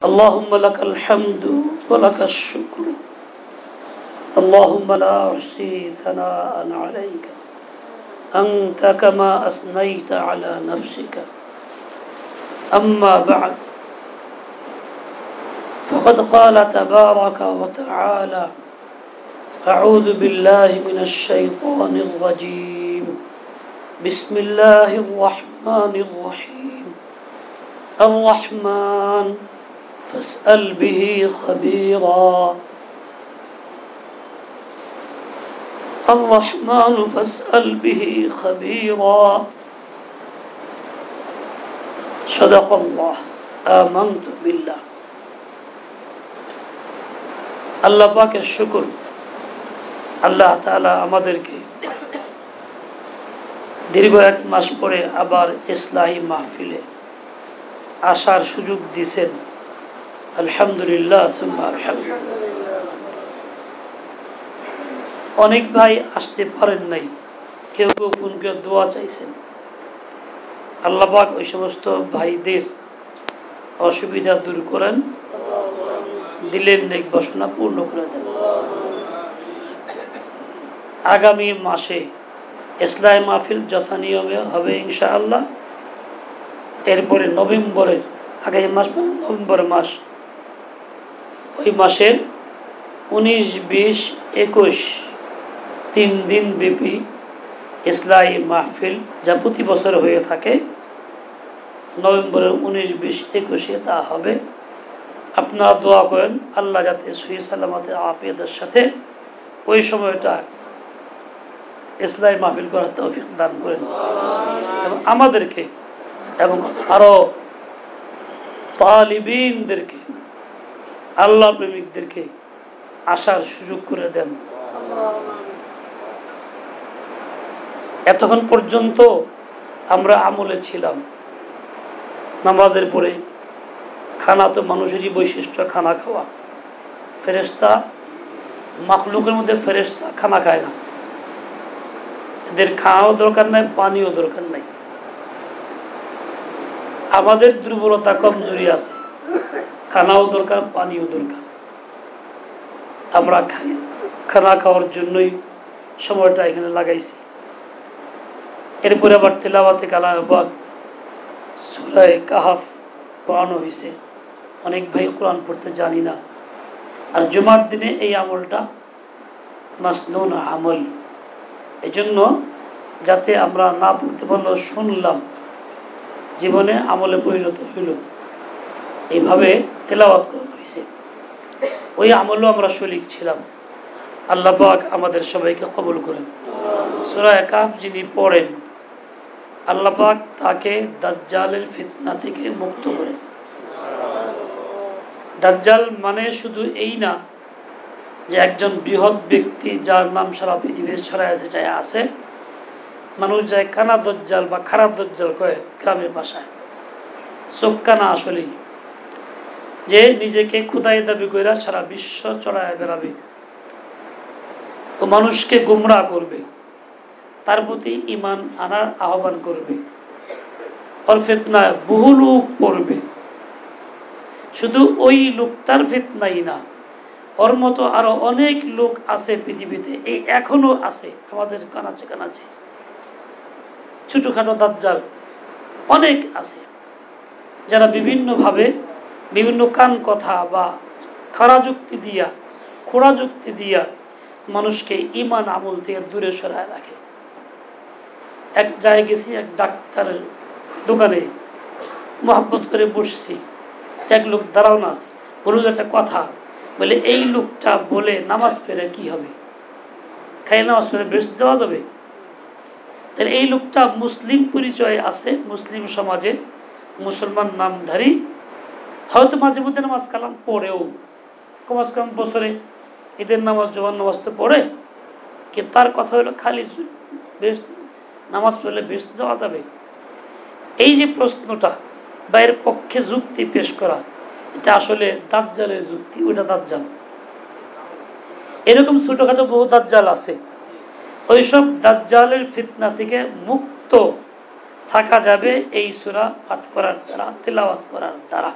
اللهم لك الحمد ولك الشكر اللهم لا أحصي ثناء عليك أنت كما أثنيت على نفسك أما بعد فقد قال تبارك وتعالى أعوذ بالله من الشيطان الرجيم بسم الله الرحمن الرحيم الرحمن فاسأل به خبيرا الرحمن فاسأل به خبيرا صدق الله آمنت بالله আল্লাহ পাকের শুকর আল্লাহ তাআলা আমাদেরকে দীর্ঘ এক মাস পরে আবার ইসলাহি মাহফিলে আসার সুযোগ দিয়েছেন আলহামদুলিল্লাহ সুম্মা আলহামদুলিল্লাহ। অনেক ভাই আসতে পারেন নাই, কেউ কেউ ফোন করে দোয়া চাইছেন। আল্লাহ পাক ওই সমস্ত ভাইদের অসুবিধা দূর করেন, দিলের নেক বাসনা পূর্ণ করে দেন। আগামী মাসে ইসলাহি মাহফিল যথানিয়মে হবে ইনশাআল্লাহ। এরপরে নভেম্বরের আগামী মাস নভেম্বর মাস, ওই মাসের 19, 20, 21 3 দিন ব্যাপী ইসলাহি মাহফিল যা প্রতি বছর হয়ে থাকে, নভেম্বরের 19, 20, 21 তা হবে। আপনারা দোয়া করেন আল্লাহ যাতে সহি সালামতে আফিয়াতের সাথে ওই সময়টা ইসলাহি মাহফিল করার তৌফিক দান করেন এবং আমাদেরকে এবং আরো তালিবিনদেরকে, আল্লাহ প্রেমিকদেরকে আসার সুযোগ করে দেন। এতক্ষণ পর্যন্ত আমরা আমলে ছিলাম, নামাজের পরে খানা তো মানুষেরই বৈশিষ্ট্য, খানা খাওয়া। ফেরেশতা মাখলুকের মধ্যে ফেরেশতা খানা খায় না, এদের খাওয়াও দরকার নাই, পানিও দরকার নাই। আমাদের দুর্বলতা কমজোরি আছে, খানাও দরকার, পানিও দরকার। আমরা খানা খাওয়ার জন্যই সময়টা এখানে লাগাইছি। এরপরে আবার তেলাওয়াতে কালামে পাক সূরা কাহফ পড়ানো হয়েছে। অনেক ভাই কোরআন পড়তে জানি না, আর জুমার দিনে এই আমলটা মাসনুন আমল। এজন্য যাতে আমরা না পড়তে পারলেও শুনলাম, জীবনে আমলে পরিণত হইল, এইভাবে তেলাওয়াত করা হয়েছে। ওই আমলও আমরা শরীক ছিলাম। আল্লাহ পাক আমাদের সবাইকে কবুল করেন। সূরা কাহফ যিনি পড়েন, আল্লাহ পাক তাকে দাজ্জালের ফিতনা থেকে মুক্ত করেন। দাজ্জাল মানে শুধু এই না যে একজন বৃহৎ ব্যক্তি যার নাম সারা পৃথিবীর ছড়ায় সেটাই আছে। মানুষ যায় কানা দজ্জাল বা খারাপ দজ্জাল কয়ে গ্রামের ভাষায়, চোখ কানা আসলেই, যে নিজেকে খুদাই দাবি কইরা সারা বিশ্ব চড়ায় বেড়াবে ও মানুষকে গুমরাহ করবে, তার প্রতি ঈমান আনার আহ্বান করবে। ওর ফিতনায় বহু লোক পড়বে। শুধু ওই লোকটার ফিতনাই না, ওর মতো আরো অনেক লোক আছে পৃথিবীতে, এই এখনো আছে আমাদের কানাচে কানাচে। ছোটখাটো দাজ্জাল অনেক আছে, যারা বিভিন্নভাবে বিভিন্ন কান কথা বা খরা যুক্তি দিয়া মানুষকে ঈমান আমল থেকে দূরে সরায় রাখে। এক জায়গায় গেছি, এক ডাক্তারের দোকানে মহব্বত করে বসছি, এক লোক দাঁড়ানো আছে, বলল একটা কথা, বলে এই লোকটা বলে নামাজ পড়ে কি হবে? খাই নামাজ পড়ে বেশি যাওয়া যাবে? তাহলে এই লোকটা মুসলিম পরিচয় আছে, মুসলিম সমাজে মুসলমান নামধারী, হয়তো মাঝে মধ্যে নামাজ কালাম পড়েও, কমাস কম বছরে ঈদের নামাজ, জোয়ান নামাজ তো পড়ে, কিন্তু তার কথা হলো খালি বেশ নামাজ পড়লে বেশ যাওয়া যাবে। এই যে প্রশ্নটা বা এর পক্ষে যুক্তি পেশ করা, এটা আসলে দাজ্জালের যুক্তি, ওইটা দাজ্জাল। এরকম ছোটখাটো বহু দাজ্জাল আছে। ওইসব দাজ্জালের ফিতনা থেকে মুক্ত থাকা যাবে এই সূরা পাঠ করার দ্বারা, তেলাওয়াত করার দ্বারা।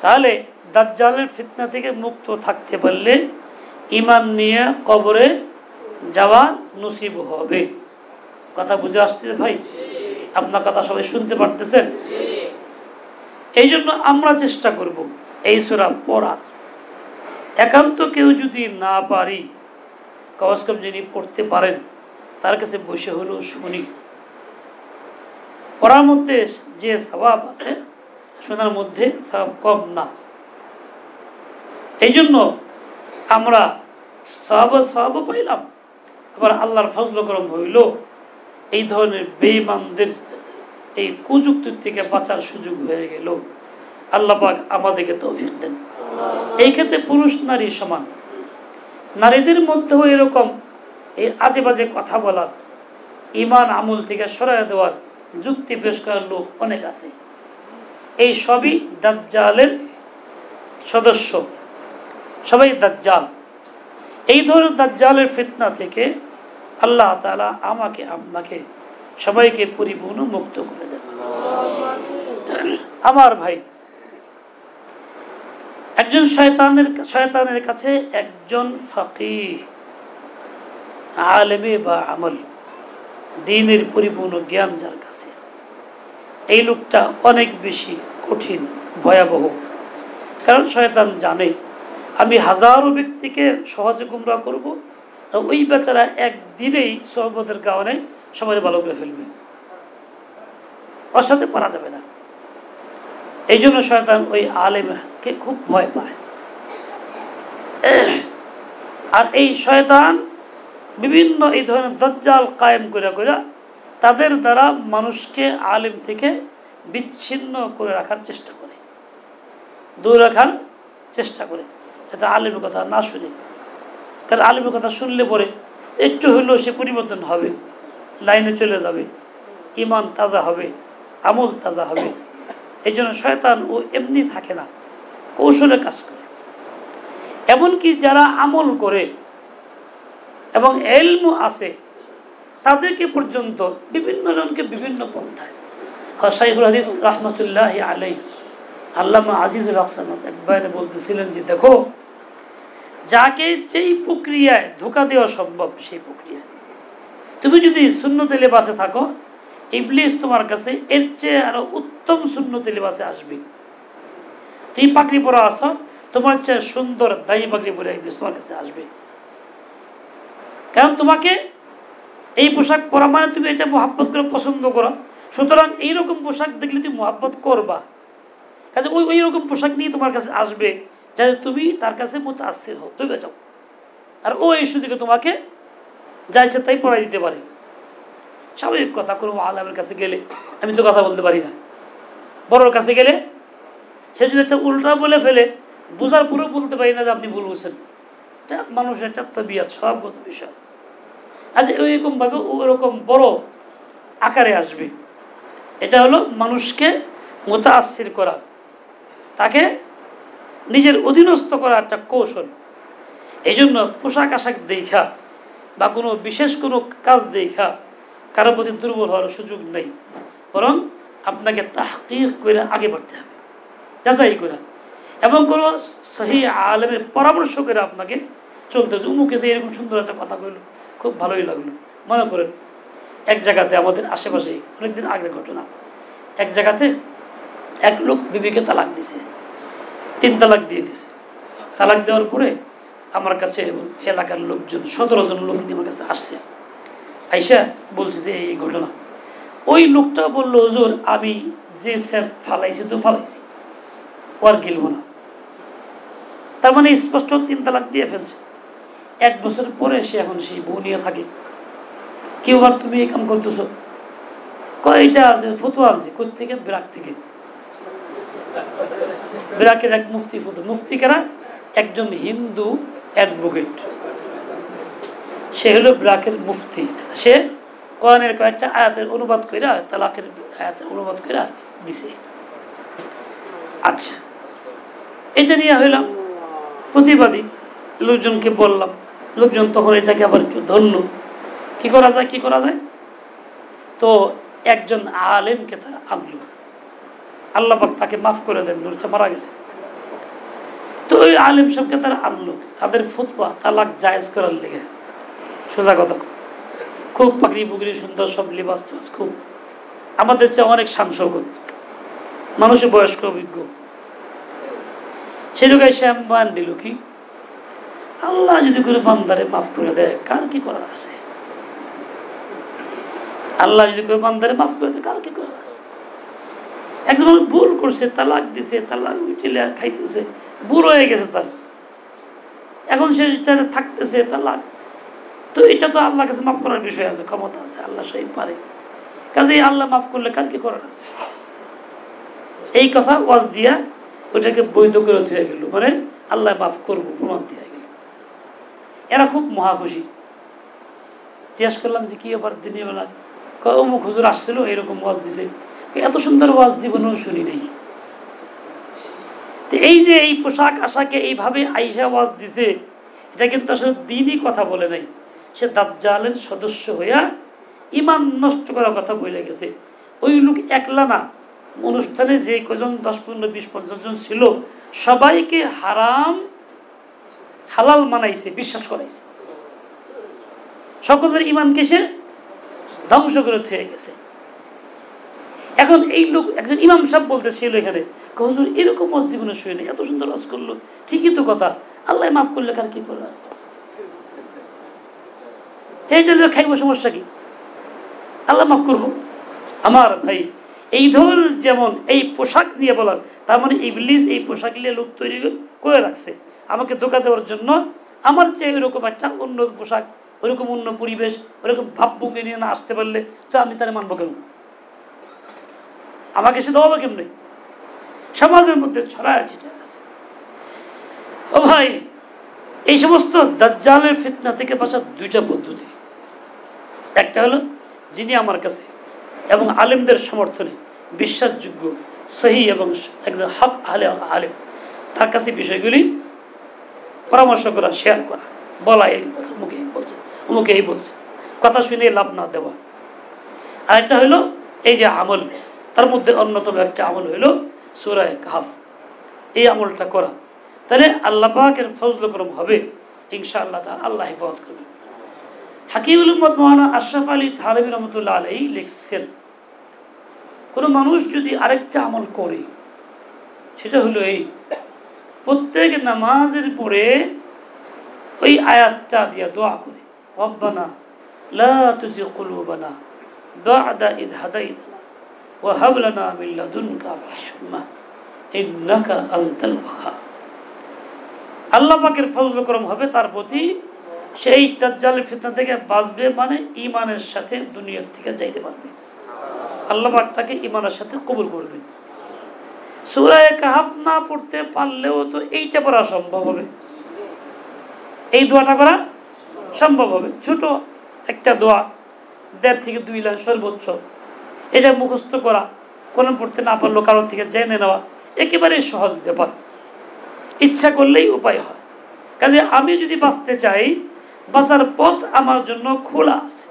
তাহলে দাজ্জালের ফিতনা থেকে মুক্ত থাকতে পারলে ঈমান নিয়ে কবরে যাওয়া নসিব হবে। কথা বুঝে আসছে ভাই? আপনার কথা সবাই শুনতে পারতেছেন? এই জন্য আমরা চেষ্টা করব এই সূরা পড়ার। একান্ত কেউ যদি না পারি, কম সে কম যিনি পড়তে পারেন তার কাছে বসে হলেও শুনি। পড়ার মধ্যে যে সওয়াব আছে শোনার মধ্যে সওয়াব কম না। এই জন্য আমরা সওয়াবও পাইলাম, আবার আল্লাহর ফজল করম হইল এই ধরনের বেঈমানদের এই কুযুক্তির থেকে বাঁচার সুযোগ হয়ে গেল। আল্লাহ পাক আমাদেরকে তৌফিক দেন। এই ক্ষেত্রে পুরুষ নারী সমান। নারীদের মধ্যেও এরকম এই আজে বাজে কথা বলার, ঈমান আমল থেকে সরায় দেওয়ার যুক্তি পেশ করার লোক অনেক আছে। এই সবই দাজ্জালের সদস্য, সবাই দাজ্জাল। এই ধরনের দাজ্জালের ফিতনা থেকে আল্লাহ তাআলা আমাকে আপনাকে সবাইকে পরিপূর্ণ মুক্ত করে দেন। আমার ভাই, একজন শয়তানের কাছে একজন ফাকিহ, আলেমে বা আমল, দ্বীনের পরিপূর্ণ জ্ঞান যার কাছে, এই লোকটা অনেক বেশি কঠিন, ভয়াবহ। কারণ শয়তান জানে আমি হাজারো ব্যক্তিকে সহজে গুমরাহ করব, ওই বেচারা একদিনেই সোহবতের কারণে সবাই ভালো করে ফেলবে, ওর সাথে পারা যাবে না। এই জন্য শয়তান ওই আলেমকে খুব ভয় পায়। আর এই শয়তান বিভিন্ন এই ধরনের দাজ্জাল কায়েম করে তাদের দ্বারা মানুষকে আলেম থেকে বিচ্ছিন্ন করে রাখার চেষ্টা করে, দূরে রাখার চেষ্টা করে, যাতে আলেমের কথা না শুনে। কারণ আলেমের কথা শুনলে পরে একটু হলেও সে পরিবর্তন হবে, লাইনে চলে যাবে, ঈমান তাজা হবে, আমল তাজা হবে। এই জন্য শয়তান ও এমনি থাকে না, কৌশলে কাজ করে। এমনকি যারা আমল করে এবং ইলম আছে তাদেরকে পর্যন্ত বিভিন্ন জনকে বিভিন্ন পন্থায়, শাইখুল হাদিস রাহমাতুল্লাহি আলাইহি আল্লামা আজিজুল হক সামাদ একবার বলতেছিলেন যে দেখো, যাকে যেই প্রক্রিয়ায় ধোঁকা দেওয়া সম্ভব সেই প্রক্রিয়ায় তুমি যদি সুন্নতে লেবাসে থাকো, ইবলিস তোমার কাছে এর চেয়ে আরো উত্তম সুন্নতে লেবাসে আসবে। তুমি পাগড়ি পরা আসো, তোমার চেয়ে সুন্দর দায়ী পাগড়ি পরে ইবলিস তোমার কাছে আসবে। কারণ তোমাকে এই পোশাক পরা মানে তুমি এটা মোহাব্বত করে পছন্দ করো, সুতরাং এইরকম পোশাক দেখলে তুমি মোহাব্বত করবা। কাজে ওই রকম পোশাক নিয়ে তোমার কাছে আসবে যাতে তুমি তার কাছে মুতাআসসির হও, তুমি যাও। আর ও এই সুযোগে তোমাকে যা ইচ্ছা তাই পড়াই দিতে পারে। স্বাভাবিক কথা, কোনো আলেমের কাছে গেলে আমি তো কথা বলতে পারি না, বড়োর কাছে গেলে সে যদি একটা উল্টা বলে ফেলে, বোঝার পুরো বলতে পারি না যে আপনি ভুল বলছেন। এটা মানুষের একটা তবিয়ত, স্বভাবগত বিষয়। আজ ওইরকমভাবে ওরকম বড় আকারে আসবে। এটা হলো মানুষকে মুতাআসসির করা, তাকে নিজের অধীনস্থ করা একটা কৌশল। এই জন্য পোশাক আশাক দেখা বা কোনো বিশেষ কোনো কাজ দেখা কারোর প্রতি দুর্বল হওয়ার সুযোগ নেই, বরং আপনাকে তাহকিক করে আগে বাড়তে হবে, যাচাই করে, এবং কোনো সহি আলেমের পরামর্শ করে আপনাকে চলতে হবে। উমুকে দিয়ে এরকম সুন্দর একটা কথা কইল, খুব ভালোই লাগলো। মনে করেন এক জায়গাতে আমাদের আশেপাশেই অনেকদিন আগের ঘটনা, এক জায়গাতে এক লোক বিবিকে তালাক দিছে, 3 তালাক দিয়ে দিছে। তালাক দেওয়ার পরে আমার কাছে এলাকার লোকজন 17 জন লোক নিয়ে আমার কাছে আসছে, আইসা বলছে যে এই ঘটনা। ওই লোকটা বললো, হুজুর আমি যে স্যার ফালাইছি তো ফালাইছি, ও আর গেলবো না। তার মানে স্পষ্ট 3 তালাক দিয়ে ফেলছে। 1 বছর পরে সে এখন সেই বউ নিয়ে থাকে। কেউ আর তুমি এই কাম করতেছো? এইটা ফতুয়া আনছে কোথেকে? ব্রাক থেকে। ব্রাকের এক মুফতি ফতুয়া। মুফতি কারা? একজন হিন্দু অ্যাডভোকেট, সে হলো ব্রাকের মুফতি। সে কোরআনের কয়েকটা আয়াতের অনুবাদ কইরা, তালাকের আয়াতের অনুবাদ কইরা দিছে। আচ্ছা, এটা নিয়ে হইলাম প্রতিবাদী, লোকজনকে বললাম। লোকজন তখন এটাকে আবার একটু ধরল, কি করা যায়। তো একজন আলেমকে তারা আনলো, আল্লাহ পাক তাকে মাফ করে দেন, লোকটা মারা গেছে। তো ওই আলেম সবকে তারা আনলো, তাদের ফতোয়া তালাক জায়েজ করার লেগে। সোজা কথা, খুব পাগড়ি পুগড়ি সুন্দর সব লিবাস টিবাস, খুব আমাদের চেয়ে অনেক সাংসগত মানুষের, বয়স্ক অভিজ্ঞ। সেই লোক এসে বয়ান দিল কি, আল্লাহ যদি করে বান্দারে মাফ করে দেয় কার কি করার আছে? আল্লাহ যদি করে বান্দারে মাফ করে দেয় কার কি করার আছে? একজন ভুল করছে, তালাক দিছে, তালাক উঠেলে খাইতেছে, বুড়ো হয়ে গেছে তার, এখন সে থাকতেছে তালাক। তো এটা তো আল্লাহর কাছে মাফ করার বিষয় আছে, ক্ষমতা আছে, আল্লাহ সই পারে। কাজে আল্লাহ মাফ করলে কার কি করার আছে? এই কথা ওয়াজ দিয়া ওটাকে বৈধ করে হয়ে গেল, মানে আল্লাহ মাফ করবো প্রমাণ দিয়ে গেল। এরা খুব মহাখুশি। জিজ্ঞেস করলাম যে কি আবার দিনের বেলা? অমুক হুজুর আসছিল, এরকম ওয়াজ দিছে। এত সুন্দর ওয়াজ জীবনেও শুনি নেই। এই যে এই পোশাক আশাকে এইভাবে আইসা ওয়াজ দিছে, এটা কিন্তু আসলে দিনই কথা বলে নাই, সে দাজ্জালের সদস্য হইয়া ইমান নষ্ট করার কথা বলে গেছে। ওই লোক একলা না, অনুষ্ঠানে যে কজন 10, 15, 20, 50 জন ছিল সবাইকে হারাম হালাল মানাইছে, বিশ্বাস করাইছে। সকলের ইমানকে সে ধ্বংস করে থয়ে গেছে। এখন এই লোক একজন ইমাম সাহেব বলতেছিল এখানে, হুজুর এরকম ওয়াজ জীবনে শুয়ে নেই, এত সুন্দর ওয়াজ করলো, ঠিকই তো কথা, আল্লাহ মাফ করলে কার কি করে আছে? এইটা খাইব, সমস্যা কি? আল্লাহ মাফ করবো। আমার ভাই, এই ধরনের যেমন এই পোশাক নিয়ে বলার, তার মানে ইবলিস এই পোশাক নিয়ে লোক তৈরি করে রাখছে আমাকে ধোঁকা দেওয়ার জন্য। আমার চেয়ে ওইরকম একটা অন্য পোশাক, ওইরকম অন্য পরিবেশ, ওইরকম ভাবভঙ্গি নিয়ে না আসতে পারলে তো আমি তারা মানবো কেন? আমাকে সে দেওয়া কেমনি? সমাজের মধ্যে ছড়ায় ছিটে আছে। ও ভাই, এই সমস্ত দাজ্জালের ফিতনা থেকে বাঁচার দুইটা পদ্ধতি। একটা হলো যিনি আমার কাছে এবং আলেমদের সমর্থনে বিশ্বাসযোগ্য, সহি এবং একদম হক আলেম, তার কাছে বিষয়গুলি পরামর্শ করা, শেয়ার করা, বলা, এই বলছে, মুখে এই বলছে, মুখে এই বলছে, কথা শুনে লাভ না দেওয়া। আর একটা হইলো এই যে আমল, তার মধ্যে অন্যতম একটা আমল হইল সূরা কাহফ, এই আমলটা করা। তাহলে আল্লাহ পাকের ফজল করম হবে ইনশাআল্লাহ, আল্লাহ হিফাজত করবে। হাকিমুল উম্মত মাওলানা আশরাফ আলী থানভী রহমতুল্লাহ আলাইহি লিখছেন, কোনো মানুষ যদি আরেকটা আমল করে, সেটা হলো এই, প্রত্যেক নামাজের পরে ওই আয়াতটা দিয়া দোয়া করে, রব্বানা লা তুজিগ কুলুবানা বা'দা ইদ হাদাইতানা ওয়া হাব লানা মিন লাদুনকা রাহমাহ ইন্নাকা আনতাল ওয়াহ্হাব। আল্লাহ পাকের ফজল করম হবে তার প্রতি, সেই দাজ্জালের ফিতনা থেকে বাঁচবে, মানে ঈমানের সাথে দুনিয়া থেকে যাইতে পারবে, আল্লাহ পাক তাকে ঈমানের সাথে কবুল করবেন। সূরা কাহফ না পড়তে পারলেও তো এইটা পড়া সম্ভব হবে, এই দোয়াটা করা সম্ভব হবে। ছোট একটা দোয়া, 1.5 থেকে 2 লাইন সর্বোচ্চ, এটা মুখস্থ করা, কোরআন পড়তে না পারলেও কারোর থেকে জেনে নেওয়া, একেবারেই সহজ ব্যাপার, ইচ্ছা করলেই উপায় হয়। কাজে আমি যদি বাঁচতে চাই, বাঁচার পথ আমার জন্য খোলা আছে,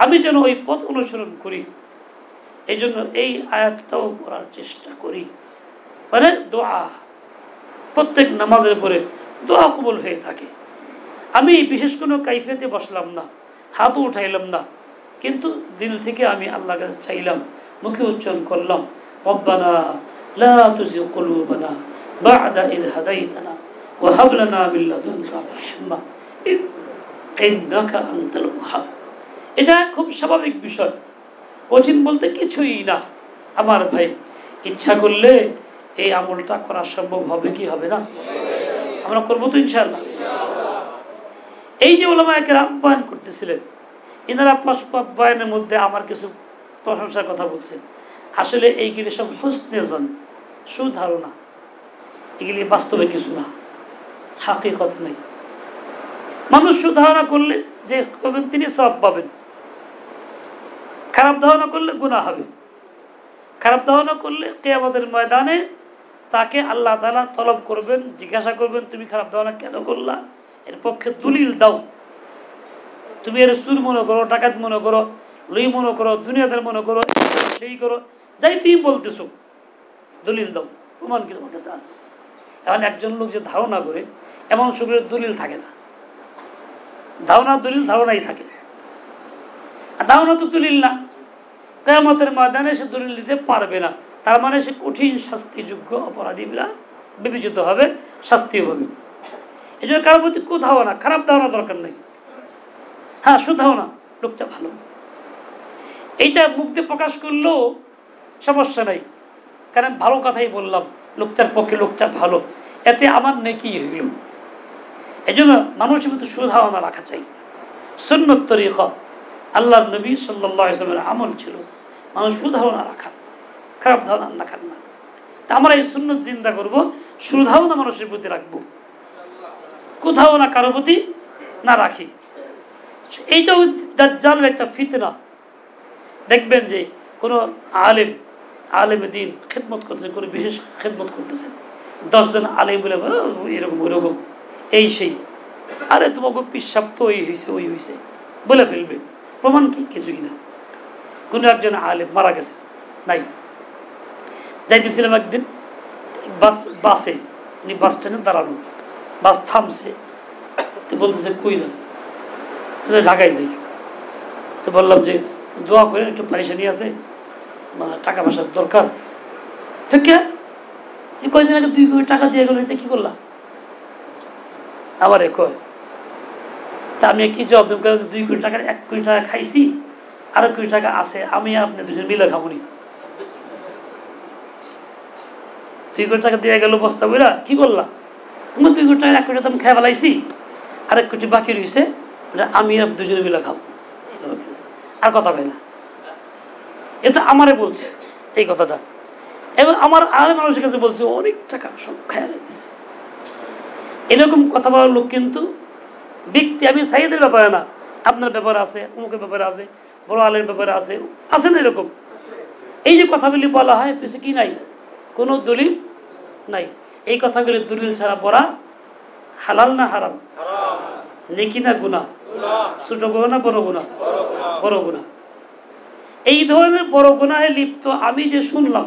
আমি যেন ওই পথ অনুসরণ করি, এই জন্য এই আয়াতটাও পড়ার চেষ্টা করি। মানে দোয়া, প্রত্যেক নামাজের পরে দোয়া কবুল হয়ে থাকে। আমি বিশেষ কোনো কাইফিয়তে বসলাম না, হাতও উঠাইলাম না, কিন্তু দিল থেকে আমি আল্লাহর কাছে চাইলাম, মুখে উচ্চারণ করলাম, রব্বানা লা তুজিগ কুলুবানা বা'দা ইদ হাদাইতানা ওয়া হাব লানা মিন লাদুনকা রাহমাহ ইন্নাকা আনতাল ওয়াহ্হাব। এটা খুব স্বাভাবিক বিষয়, কঠিন বলতে কিছুই না। আমার ভাই, ইচ্ছা করলে এই আমলটা করা সম্ভব হবে কি হবে না? আমরা করবো তো ইনশাআল্লাহ। এই যে উলামায়ে কেরাম বয়ান করতেছিলেন, এনারা বয়ানের মধ্যে আমার কিছু প্রশংসার কথা বলছেন। আসলে এইগুলি সব হুসনে জন, সুধারণা, এগুলি বাস্তবে কিছু না, হাকিকত নেই। মানুষ সুধারণা করলে যে করবেন তিনি সওয়াব পাবেন, খারাপ ধারণা করলে গুনাহ হবে। খারাপ ধারণা করলে কিয়ামতের ময়দানে তাকে আল্লাহ তাআলা তলব করবেন, জিজ্ঞাসা করবেন, তুমি খারাপ ধারণা কেন করলা, এর পক্ষে দলিল দাও। তুমি এর চুর মনে করো, ডাকাত মনে করো, লুই মনে করো, দুনিয়াদার মনে করো, সেই করো, যাই তুমি বলতেছো, দলিল দাও, প্রমাণ কি তোমার কাছে আছে? এখন একজন লোক যে ধারণা করে এমন সময়ের দলিল থাকে না, দলিল ধারণাই থাকে। আর ধারণা তো দলিল না, কিয়ামতের ময়দানে সে দলিল দিতে পারবে না, তার মানে সে কঠিন শাস্তিযোগ্য অপরাধী বলে বিবেচিত হবে, শাস্তিও হবে। এই জন্য কারোর প্রতি কুধারণা, খারাপ ধারণা দরকার নেই। হ্যাঁ, সুধারণা লোকটা ভালো, এইটা মুখ দিয়ে প্রকাশ করলেও সমস্যা নাই, কারণ ভালো কথাই বললাম, লোকটার পক্ষে লোকটা ভালো, এতে আমার নেকি হইল। এই জন্য মানুষের মধ্যে সুধারণা রাখা চাই। সুন্নত তরিকা আল্লাহর নবী সাল্লাল্লাহু আলাইহি ওয়াসাল্লামের আমল ছিল মানুষ সুধারণা রাখা, খারাপ ধারণা রাখার না। তা আমরা এই সুন্নত চিন্তা করবো, সুধারণা মানুষের প্রতি রাখবো, কুধারণা কারো প্রতি না রাখি। এইটাও দাজ্জালের একটা ফিতনা। দেখবেন যে কোনো আলেমে দিন খেদমত করতেছেন, কোনো বিশেষ খেদমত করতেছেন, 10 জন আলেম বলে এরকম ওরকম এই সেই, আরে তোমাকে পিসাব তো ওই হয়েছে বলে ফেলবে, প্রমাণ কি? কিছুই না। কোনো একজন আলেম মারা গেছে, নাই। যাইতেছিলাম একদিন বাসে, উনি বাস স্ট্যান্ডে দাঁড়ানো, বাস থামছে, তো বলতেছে কই না, ঢাকায় যাই। তো বললাম যে দোয়া করে, একটু পরেশানি আছে, টাকা পয়সার দরকার। ঠিক এই কয়দিন আগে 2 কোটি টাকা দিয়ে গেলো, এটা কি করলাম? আবার কয়, তা আমি কি জবাব দেব? 2 কোটি টাকার 1 কোটি টাকা খাইছি, আর 1 কোটি টাকা আছে, আমি আর আপনি দুজন মিলে খাবনি। 2 কোটি টাকা দিয়ে গেল বস্তা বইরা, কি করলাম? তোমার 2 কোটি টাকা 1 কোটি আমি খেয়ে ফেলাইছি, আর 1 কোটি বাকি রয়েছে, আমি আর দুজনে মিলে খাবো। আর কথা কয় না, এটা আমারে বলছে এই কথাটা, এবং আমার আলেম মানুষের কাছে বলছে অনেক টাকা সব খেয়াল দিচ্ছে। এরকম কথা বলার লোক কিন্তু ব্যক্তি, আমি সাইয়েদের ব্যাপারে না, আপনার ব্যাপারে আছে, অমুকের ব্যাপারে আছে, বড় আলের ব্যাপারে আছে না এরকম। এই যে কথাগুলি বলা হয়, পিছনে কি নাই? কোনো দলিল নাই। এই কথাগুলি দলিল ছাড়া বলা হালাল না হারাম? নেকি না গুনাহ? ছোট গুনাহ না বড় গুনাহ? বড় গুনাহ। এই ধরনের বড় গুনাহে লিপ্ত আমি যে শুনলাম,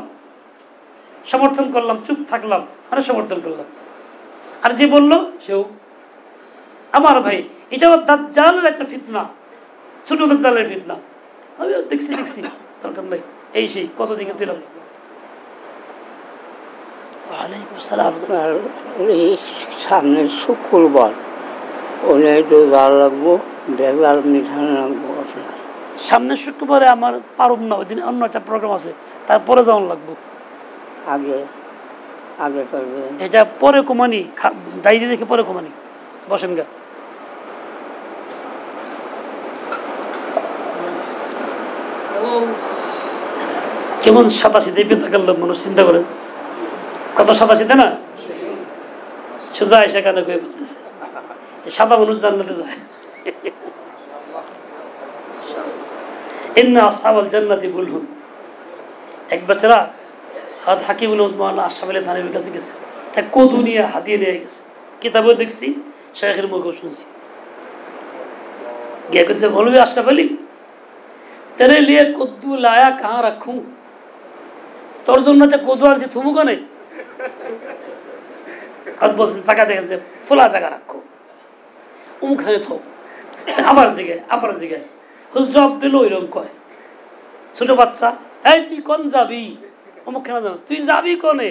সমর্থন করলাম, চুপ থাকলাম, মানে সমর্থন করলাম, আর যে বললো সেও আমার ভাই। এটাও দাজ্জালের একটা ফিতনা, ছোট দাজ্জালের ফিতনা। আমি দেখছি দরকার নাই, এই সেই কত দিকে দিলাম। ওয়ালাইকুম আসসালাম। সামনের শুক্রবার ওনে রোজা লাগবো, বেজাল মিঠান লাগবো। সামনের শুক্রবারে আমার পারব না, ওই দিন অন্য একটা প্রোগ্রাম আছে, তারপরে যাওয়ান লাগবো। আগে করবে এটা পরে কমানি, ডাইরি দেখে পরে কমানি। বসেন গা। কেমন সাদাশীতে বেতাকার লোক মানুষ, চিন্তা করেন কত সাদাশীতে না, সোজা এসে কানে কয়ে বলতেছে সাদা মানুষ জান্নাতে যায়। ইন্না আসহাবাল জান্নাতি বুলহুন। এক বেচারা হাকিমুল মাওলানা আশরাফ আলী থানভীর কাছে গেছে, তা কদু নিয়ে হাতিয়ে নিয়ে গেছে। কিতাবেও দেখছি, শেখের মুখেও শুনছি। গিয়ে করছে, মৌলভী আশরাফ আলী, তেরে লিয়ে কদ্দু লায়া কাহা রাখুঁ? তোর জন্য একটা কদু আনছি, থুমু কানে? হাত বলছেন জায়গা দেখেছে, ফোলা জায়গা রাখো, উমখানে থো। আবার জিগায় জবাব দিল ওইরকম কয়, ছোট বাচ্চা, এই তুই কোন যাবি? অমুক খেলা যাবো, তুই যাবি কনে?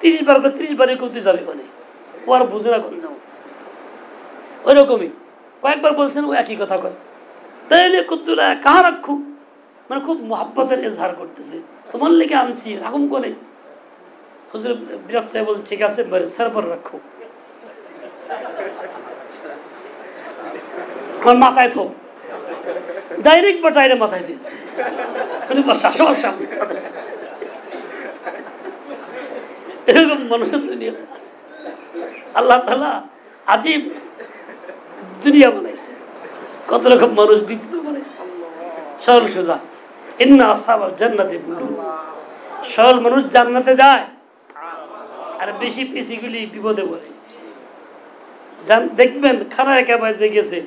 30 বার করে 30 বারে কেউ তুই যাবি কনে? ও আর বুঝে না কোন যাবো। ওই রকমই কয়েকবার বলছেন, ও একই কথা কয়, তাইলে কুদ্দুলা কাহা রাখু, মানে খুব মোহাব্বতের এজহার করতেছে, তোমার লেগে আনছি, রাখুম কনে? হুজুর বিরক্ত হয়ে বলছে, ঠিক আছে সারপর রাখো, আমার মাথায় থো। ডাইরেক্ট বা ডাইরে মাথায় দিয়েছে। এরকম মানুষের দুনিয়াতে আছে। আল্লাহ তাআলা আজীব দুনিয়া বানাইছে, কত রকম মানুষ বিচিত্র বানাইছে। সরল সোজা, ইন্না আসহাবাল জান্নাতি বুলহুন। সরল মানুষ জান্নাতে যায়, আর বেশি পেশিগুলি বিপদে পড়ে। দেখবেন খানা একেবারে যে গেছে,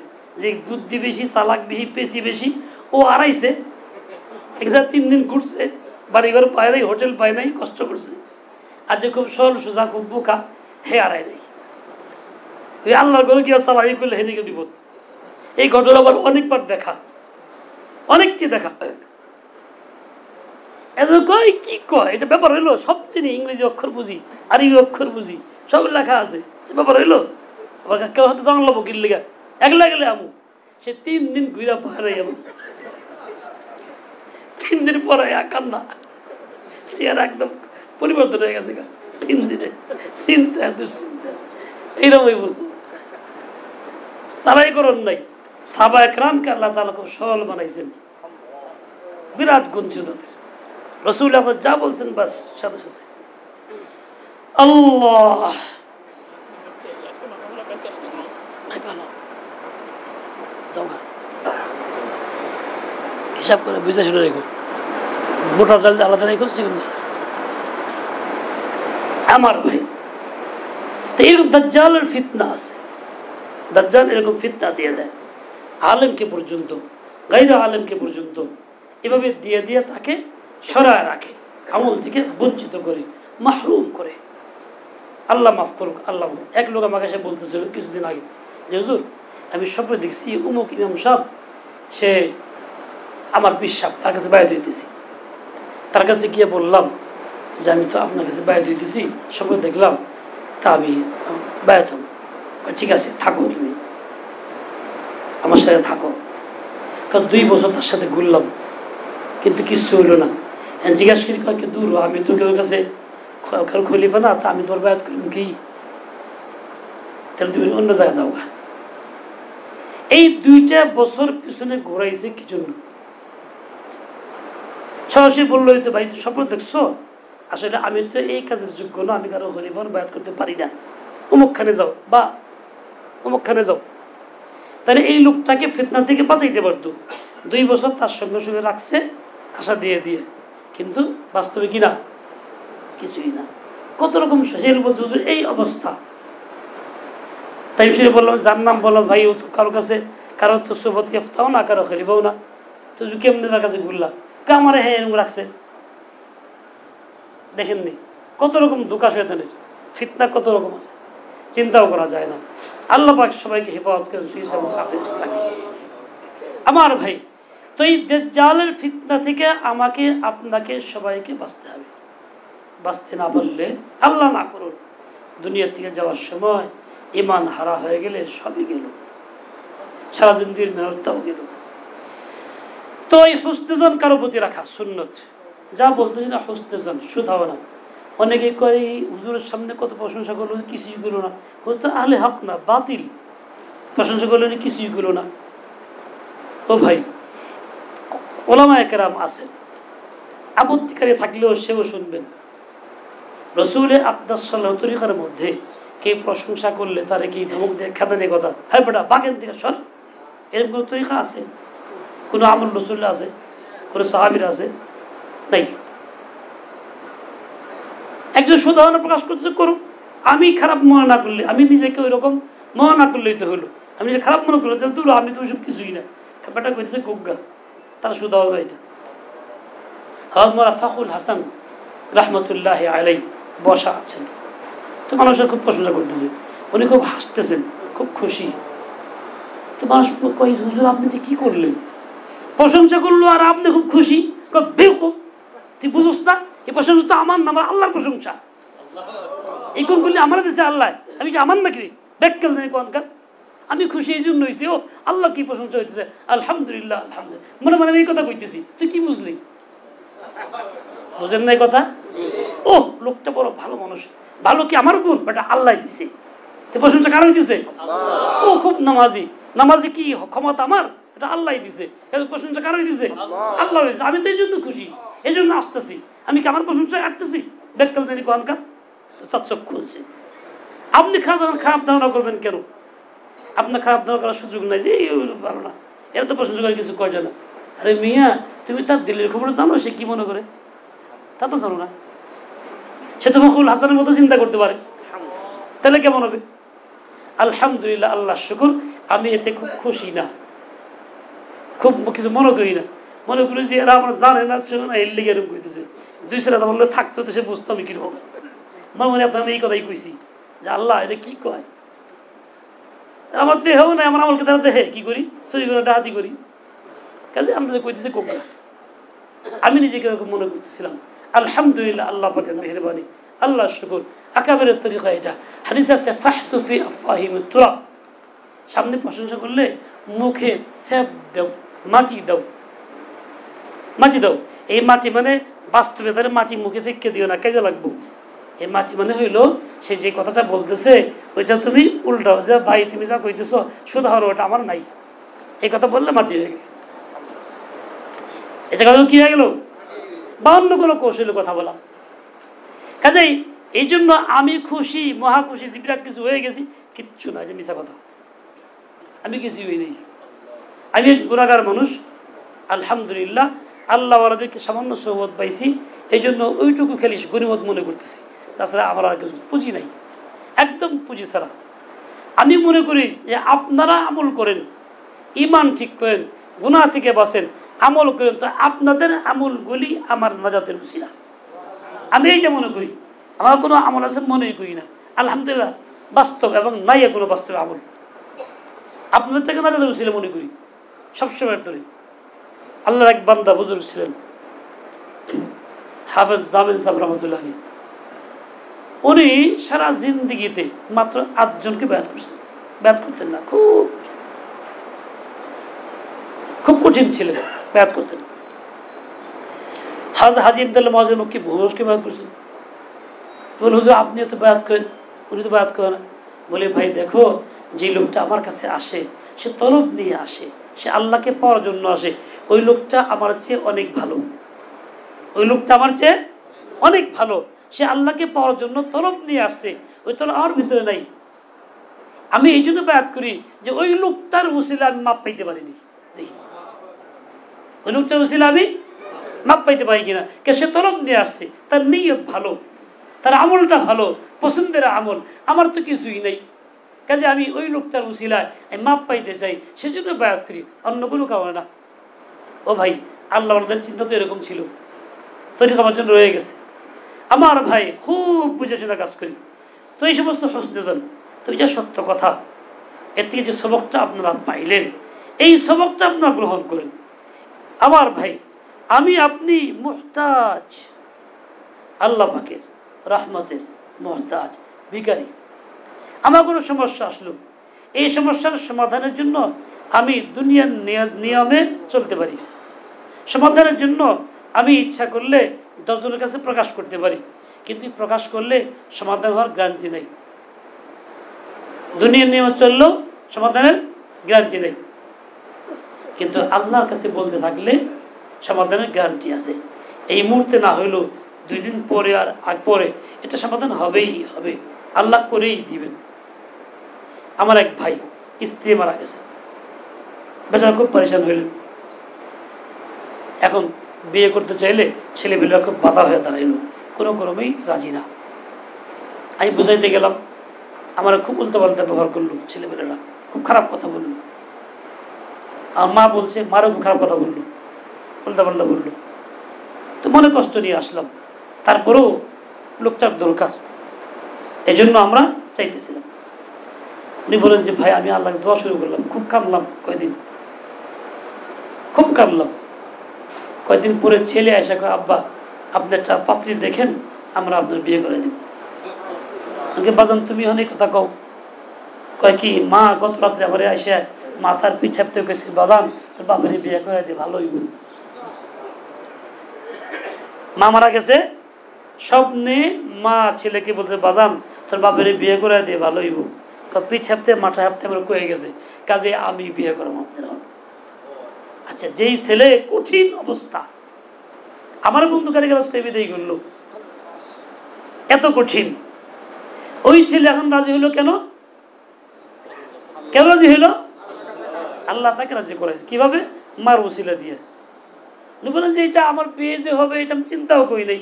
যে বুদ্ধি বেশি, চালাক বেশি, পেশি বেশি, ও আড়াইছে, 3 দিন ঘুরছে, বাড়িঘর পায় নাই, হোটেল পায় নাই, কষ্ট করছে, আর যে খুব সরল সোজা খুব বোকা হে আড়াই নেই ওই আল্লাহর ঘরে গিয়ে সালাই করলে হেদিকে বিপদ। এই ঘটনা আবার অনেকবার দেখা, অনেকটি দেখা। কয় কি কয় এটা ব্যাপার হইলো, সব চিনি, ইংরেজি অক্ষর বুঝি, আরবি অক্ষর বুঝি, সব লেখা আছে, ব্যাপার হইলো। আবার কেউ হাতে জানলো বকির লেগা একলা গেলে আমু সে 3 দিন ঘুরা পাহাড়ে এমন 3 দিন পরে কান্না চেয়ার একদম পরিবর্তন হয়ে গেছে 3 দিনে চিন্তা দুশ্চিন্তা এইরকম হইব। সারাই করন নাই সাহাবা একরামকে আল্লাহ তাআলা খুব সরল বানাইছেন, বিরাট গুণ ছিল তাদের। রাসূলুল্লাহ যা বলছেন বাস সাথে সাথে আল্লাহ হিসাব করে বুঝে শুনে রেখো, মোটর ডাল আলাদা রেখো। আমার ভাই তো এরকম দাজ্জালের ফিতনা আছে, দাজ্জাল এরকম ফিতনা দিয়ে দেয় আলেমকে পর্যন্ত, গায়রে আলেমকে পর্যন্ত এভাবে দিয়ে দিয়ে তাকে সরায় রাখে, আমল থেকে বঞ্চিত করে, মাহরুম করে। আল্লাহ মাফ করুক, আল্লাহ। এক লোক আমাকে এসে বলতেছিল কিছুদিন আগে যে হুজুর আমি স্বপ্নে দেখছি উমুক ইমাম সাহেব সে আমার বিশ্বাস, তার কাছে বায়াত হইতেছি। তার কাছে গিয়ে বললাম যে আমি তো আপনার কাছে বায়াত হইতেছি, স্বপ্নে দেখলাম, তা আমি বায়াত হব। ঠিক আছে থাকো, তুমি আমার সাথে থাকো। কারণ 2 বছর তার সাথে ঘুরলাম কিন্তু কিচ্ছু হইলো না। জিজ্ঞাসা করি কয়েক দূর, আমি তো কেউ কাছে খলিফা না, তা আমি তোর বায়াত করলাম কি, তাহলে তুমি অন্য জায়গায় যাও। এই 2টা বছর পিছনে ঘোরাইছে কি জন্য? সরাসরি বললো যে ভাই স্বপ্ন দেখছো, আসলে আমি তো এই কাজের যোগ্য না, আমি কারো খলিফার বায়াত করতে পারি না, অমুকখানে যাও বা অমুকখানে যাও। তাহলে এই লোকটাকে ফিতনা থেকে বাঁচাইতে পারতো। 2 বছর তার সঙ্গে সঙ্গে রাখছে আশা দিয়ে দিয়ে, কিন্তু বাস্তবে কি না, কিছুই না। কত রকম বলছে এই অবস্থা। তাই সে বললাম যার নাম বললাম ভাই ও তো কারো কাছে, কারো তো সোবত ইফতাও না, কারো খলিফাও না, তো কেমনি তার কাছে ঘুরলাম? আমার হ্যাঁ এরকম রাখছে। দেখেননি কত রকম ধোঁকা শয়তানের, ফিতনা কত রকম আছে, চিন্তাও করা যায় না। আল্লাহ পাক সবাইকে হেফাজত করেন। আমার ভাই তো এই দাজ্জালের ফিতনা থেকে আমাকে আপনাকে সবাইকে বাঁচতে হবে। বাঁচতে না পারলে আল্লাহ না করুন দুনিয়া থেকে যাওয়ার সময় ইমান হারা হয়ে গেলে সবই গেল, সারা জিন্দির মেহনতটাও গেল। তো এই হুসনে-জন কারো প্রতি রাখা সুন্নত। যা বলতেছি না হুসনে-জন, শুধাও না। অনেকে কয় হুজুরের সামনে কত প্রশংসা করলো, কিছুই করলো না, হুজুর তো আহলে হক না, বাতিল, প্রশংসা করলো কিছুই করলো না। ও ভাই ওলামায়ে কেরাম আছেন, আপত্তিকারী থাকলেও সেও শুনবেন। রসুলের আকদাস সাল্লাল্লাহু তরিকার মধ্যে কে প্রশংসা করলে তারে কি ধমক দিয়ে খেদানের কথা, হ্যাঁ বেটা বাগেন থেকে সর, এরকম কোনো তরিকা আছে? কোনো আমল রসুল্লাহ আছে? কোনো সাহাবীর আছে? নাই। একজন সুধারণা প্রকাশ করছে করুক, আমি খারাপ মনে না করলে, আমি নিজেকে ওই রকম মনে না করলেই তো হলো। আমি যে খারাপ মনে করলে তো আমি তো ওইসব কিছুই না, ব্যাপারটা করছে গোগ্গা, তারা সুধারণা এটা। হযরত ফাখরুল হাসান রহমতুল্লাহ আলাই বসা আছেন, তো মানুষের খুব প্রশংসা করতেছে, উনি খুব হাসতেছেন, খুব খুশি। তো মানুষ কই হুজুর আপনি তো কি করলেন, প্রশংসা করলো আর আপনি খুব খুশি? বেকুফ, তুই বুঝোস না এই প্রশংসা তো আমার না, আমার আল্লাহর প্রশংসা। এই কোন করলে আমার দেশে আল্লাহ, আমি কি আমার নাকি ব্যাখ্যাল নেই কোনকার? আমি খুশি এই জন্য হয়েছি, ও আল্লাহ কি প্রশংসা হইতেছে, আলহামদুলিল্লাহ আলহামদুলিল্লাহ, মনে মনে আমি এই কথা কইতেছি, তুই কি বুঝলি? বুঝেন না এই কথা? ও লোকটা বড় ভালো মানুষ, ভালো কি আমার গুণ, বাট আল্লাহ দিছে, প্রশংসা কারো দিছে? ও খুব নামাজি, নামাজি কি ক্ষমতা আমার, এটা আল্লাহ দিছে, প্রশংসা কারো দিছে? আল্লাহ দিছে। আমি তো এই জন্য খুশি, এই জন্য আসতেছি, আমি কি আমার প্রশংসা আসতেছি? ব্যাখ্যাল জানি কোনকার চোখ খুলছে। আপনি খারাপ ধারণা করবেন কেন? আপনার খারাপ ধারণা করার সুযোগ নাই যে ভালো না, এরা তো প্রশংসা করে কিছু কয়টা না। আরে মিয়া তুমি তার দিলের খবর জানো সে কি মনে করে? তা তো জানো না। সে তো ফখরুল হাসানের মতো চিন্তা করতে পারে, তাহলে কেমন হবে? আলহামদুলিল্লাহ, আল্লাহ শুকুর, আমি এতে খুব খুশি না, খুব কিছু মনে করি না, মনে করি যে এরা আমার জানে না, শুনে না, এর লিগে এরকম করতেছে। 2 সালে বললে থাকতো তো সে বুঝতো আমি কিরকম। আমার মনে আপনার আমি এই কথাই কইছি যে আল্লাহ এটা কি কয়, আমার দেহেও নাই, আমার আমলকে তারা দেহে কি করি, চুরি করে ডাহাতি করি, কাজে আমাদের কইতেছে কোকা। আমি নিজেকে এরকম মনে করতেছিলাম। আলহামদুলিল্লাহ, আল্লাহ পাকের মেহেরবানি, আল্লাহ শুকুর। আকাবেরের তরিকা এটা। হাদিস আছে ফাহতু ফি আফওয়াহিহিম তুরাব, সামনে প্রশংসা করলে মুখে ছেপ দাও, মাটি দাও, মাটি দাও। এই মাটি মানে বাস্তবে তার মাটি মুখে ফেঁকে দিও না, কাজে লাগবো। এই মাটি মানে হইল সে যে কথাটা বলতেছে ওইটা তুমি উল্টাও, যে ভাই তুমি যা কইতেছ শুধু হওয়ার ওটা আমার নাই, এই কথা বললে মাটি হয়ে গেল। এটা কথা কি হয়ে গেল? বা অন্য কোনো কৌশলে কথা বলা। কাজেই এই জন্য আমি খুশি, মহা খুশি, বিরাট কিছু হয়ে গেছি, কিচ্ছু না, যে মিশা কথা, আমি কিছুই হই নেই। আমি গুনাহগার মানুষ, আলহামদুলিল্লাহ আল্লাহ ওয়ালাদেরকে সামান্য সহবত পাইছি, এই জন্য ওইটুকু খেলি গনিমত মনে করতেছি। তাছাড়া আমার আর কিছু পুঁজি নাই, একদম পুঁজি ছাড়া। আমি মনে করি যে আপনারা আমল করেন, ইমান ঠিক করেন, গুনাহ থেকে বাঁচেন, আমল করেন, তো আপনাদের আমলগুলি আমার নাজাতের উসিলা। আমি এইটা মনে করি। আমার কোনো আমল আছে মনেই করি না, আলহামদুলিল্লাহ বাস্তব এবং নাই কোনো বাস্তব আমল আপনাদের থেকে নাজাতের উসিলা মনে করি সবসময় ধরে। আল্লাহর এক বান্দা বুজুর্গ ছিলেন হাফেজ জামিল সাহেব রহমতুল্লাহ আলী, উনি সারা জিন্দিগিতে মাত্র 8 জনকে বায়াত করছেন। বায়াত করতেন না, খুব খুব কঠিন ছিলেন, বায়াত করতেন। হাজি আব্দুল্লাহ মহাজির মক্কি ভূমিকে বায়াত করছেন। বলে হুজুর আপনি তো বায়াত করেন, উনি তো বায়াত করেন না। বলে ভাই দেখো, যে লোকটা আমার কাছে আসে সে তলব নিয়ে আসে, সে আল্লাহকে পাওয়ার জন্য আসে, ওই লোকটা আমার চেয়ে অনেক ভালো, ওই লোকটা আমার চেয়ে অনেক ভালো, সে আল্লাহকে পাওয়ার জন্য তলব নিয়ে আসছে, ওই তলব আমার ভিতরে নাই। আমি এই জন্য বায়াত করি যে ওই লোকটার উসিলা আমি মাপ পাইতে পারিনি, দেখি ওই লোকটার উসিলা আমি মাপ পাইতে পারি কিনা। কে সে তলব নিয়ে আসছে, তার নিয়ত ভালো, তার আমলটা ভালো, পছন্দের আমল, আমার তো কিছুই নেই। কাজে আমি ওই লোকটার উসিলায় আমি মাপ পাইতে চাই, সেজন্য বায়াত করি, অন্য কোনো কারণে না। ও ভাই, আল্লাহ আমাদের চিন্তা তো এরকম ছিল, তৈরি আমার জন্য রয়ে গেছে। আমার ভাই খুব বুঝে শুনে কাজ করি, তো এই সমস্ত হসনেজন, তো এটা সত্য কথা। এর থেকে যে সবকটা আপনারা পাইলেন, এই সবকটা আপনারা গ্রহণ করেন। আমার ভাই, আমি আপনি মুহতাজ, আল্লাহ পাকের রহমতের মুহতাজ, ভিখারি। আমার কোনো সমস্যা আসলো, এই সমস্যার সমাধানের জন্য আমি দুনিয়ার নিয়মে চলতে পারি, সমাধানের জন্য আমি ইচ্ছা করলে 10 জনের কাছে প্রকাশ করতে পারি, কিন্তু প্রকাশ করলে সমাধান হওয়ার গ্যারান্টি নেই। দুনিয়ার নিয়মে চললেও সমাধানের গ্যারান্টি নেই, কিন্তু আল্লাহর কাছে বলতে থাকলে সমাধানের গ্যারান্টি আছে। এই মুহূর্তে না হইলেও 2 দিন পরে আর আগ পরে এটা সমাধান হবেই হবে, আল্লাহ করেই দিবেন। আমার এক ভাই স্ত্রী মারা গেছে, বেচারা খুব পরেশান হইলেন। এখন বিয়ে করতে চাইলে ছেলেমেয়েরা খুব বাধা হয়ে দাঁড়াইল, কোনো ক্রমেই রাজি না। আমি বুঝাইতে গেলাম, আমার খুব উল্টাপাল্টা ব্যবহার করলো, ছেলেমেয়েরা খুব খারাপ কথা বললো। আর মা বলছে, মারও খুব খারাপ কথা বললো, উল্টাপাল্টা বললো। তো মনে কষ্ট নিয়ে আসলাম, তারপরেও লোকটার দরকার, এই জন্য আমরা চাইতেছিলাম। উনি বলেন যে ভাই আমি আল্লাহকে দোয়া শুরু করলাম, খুব কাঁদলাম কয়দিন, খুব কাঁদলাম। কয়েকদিন পরে ছেলে এসে কয়, আব্বা আপনি একটা পাত্রী দেখেন, আমরা আপনার বিয়ে করে দিব। আমাকে বাজান তুমি অনেক কথা কও। কয় কি, মা গত রাত্রে আমার এসে মাথার পিছাপতে গেছি, বাজান তোর বাপের বিয়ে করে দিয়ে ভালো হইব। মা মারা গেছে, স্বপ্নে মা ছেলেকে বলছে, বাজান তোর বাপের বিয়ে করে দিয়ে ভালো হইব। পিঠ হাপতে মাথা হাপতে আমার কয়ে গেছে, কাজে আমি বিয়ে করবো আপনার। আচ্ছা, যেই ছেলে কঠিন অবস্থা, আমার বন্ধু কারিগর বিদায় করলো, এত কঠিন, ওই ছেলে এখন রাজি হইলো কেন? কেন রাজি হইল? আল্লাহ তাকে রাজি করেছে। কিভাবে? মার ওসিলা দিয়ে। উনি বলেন যে এটা আমার বিয়ে যে হবে এটা আমি চিন্তাও করি নাই,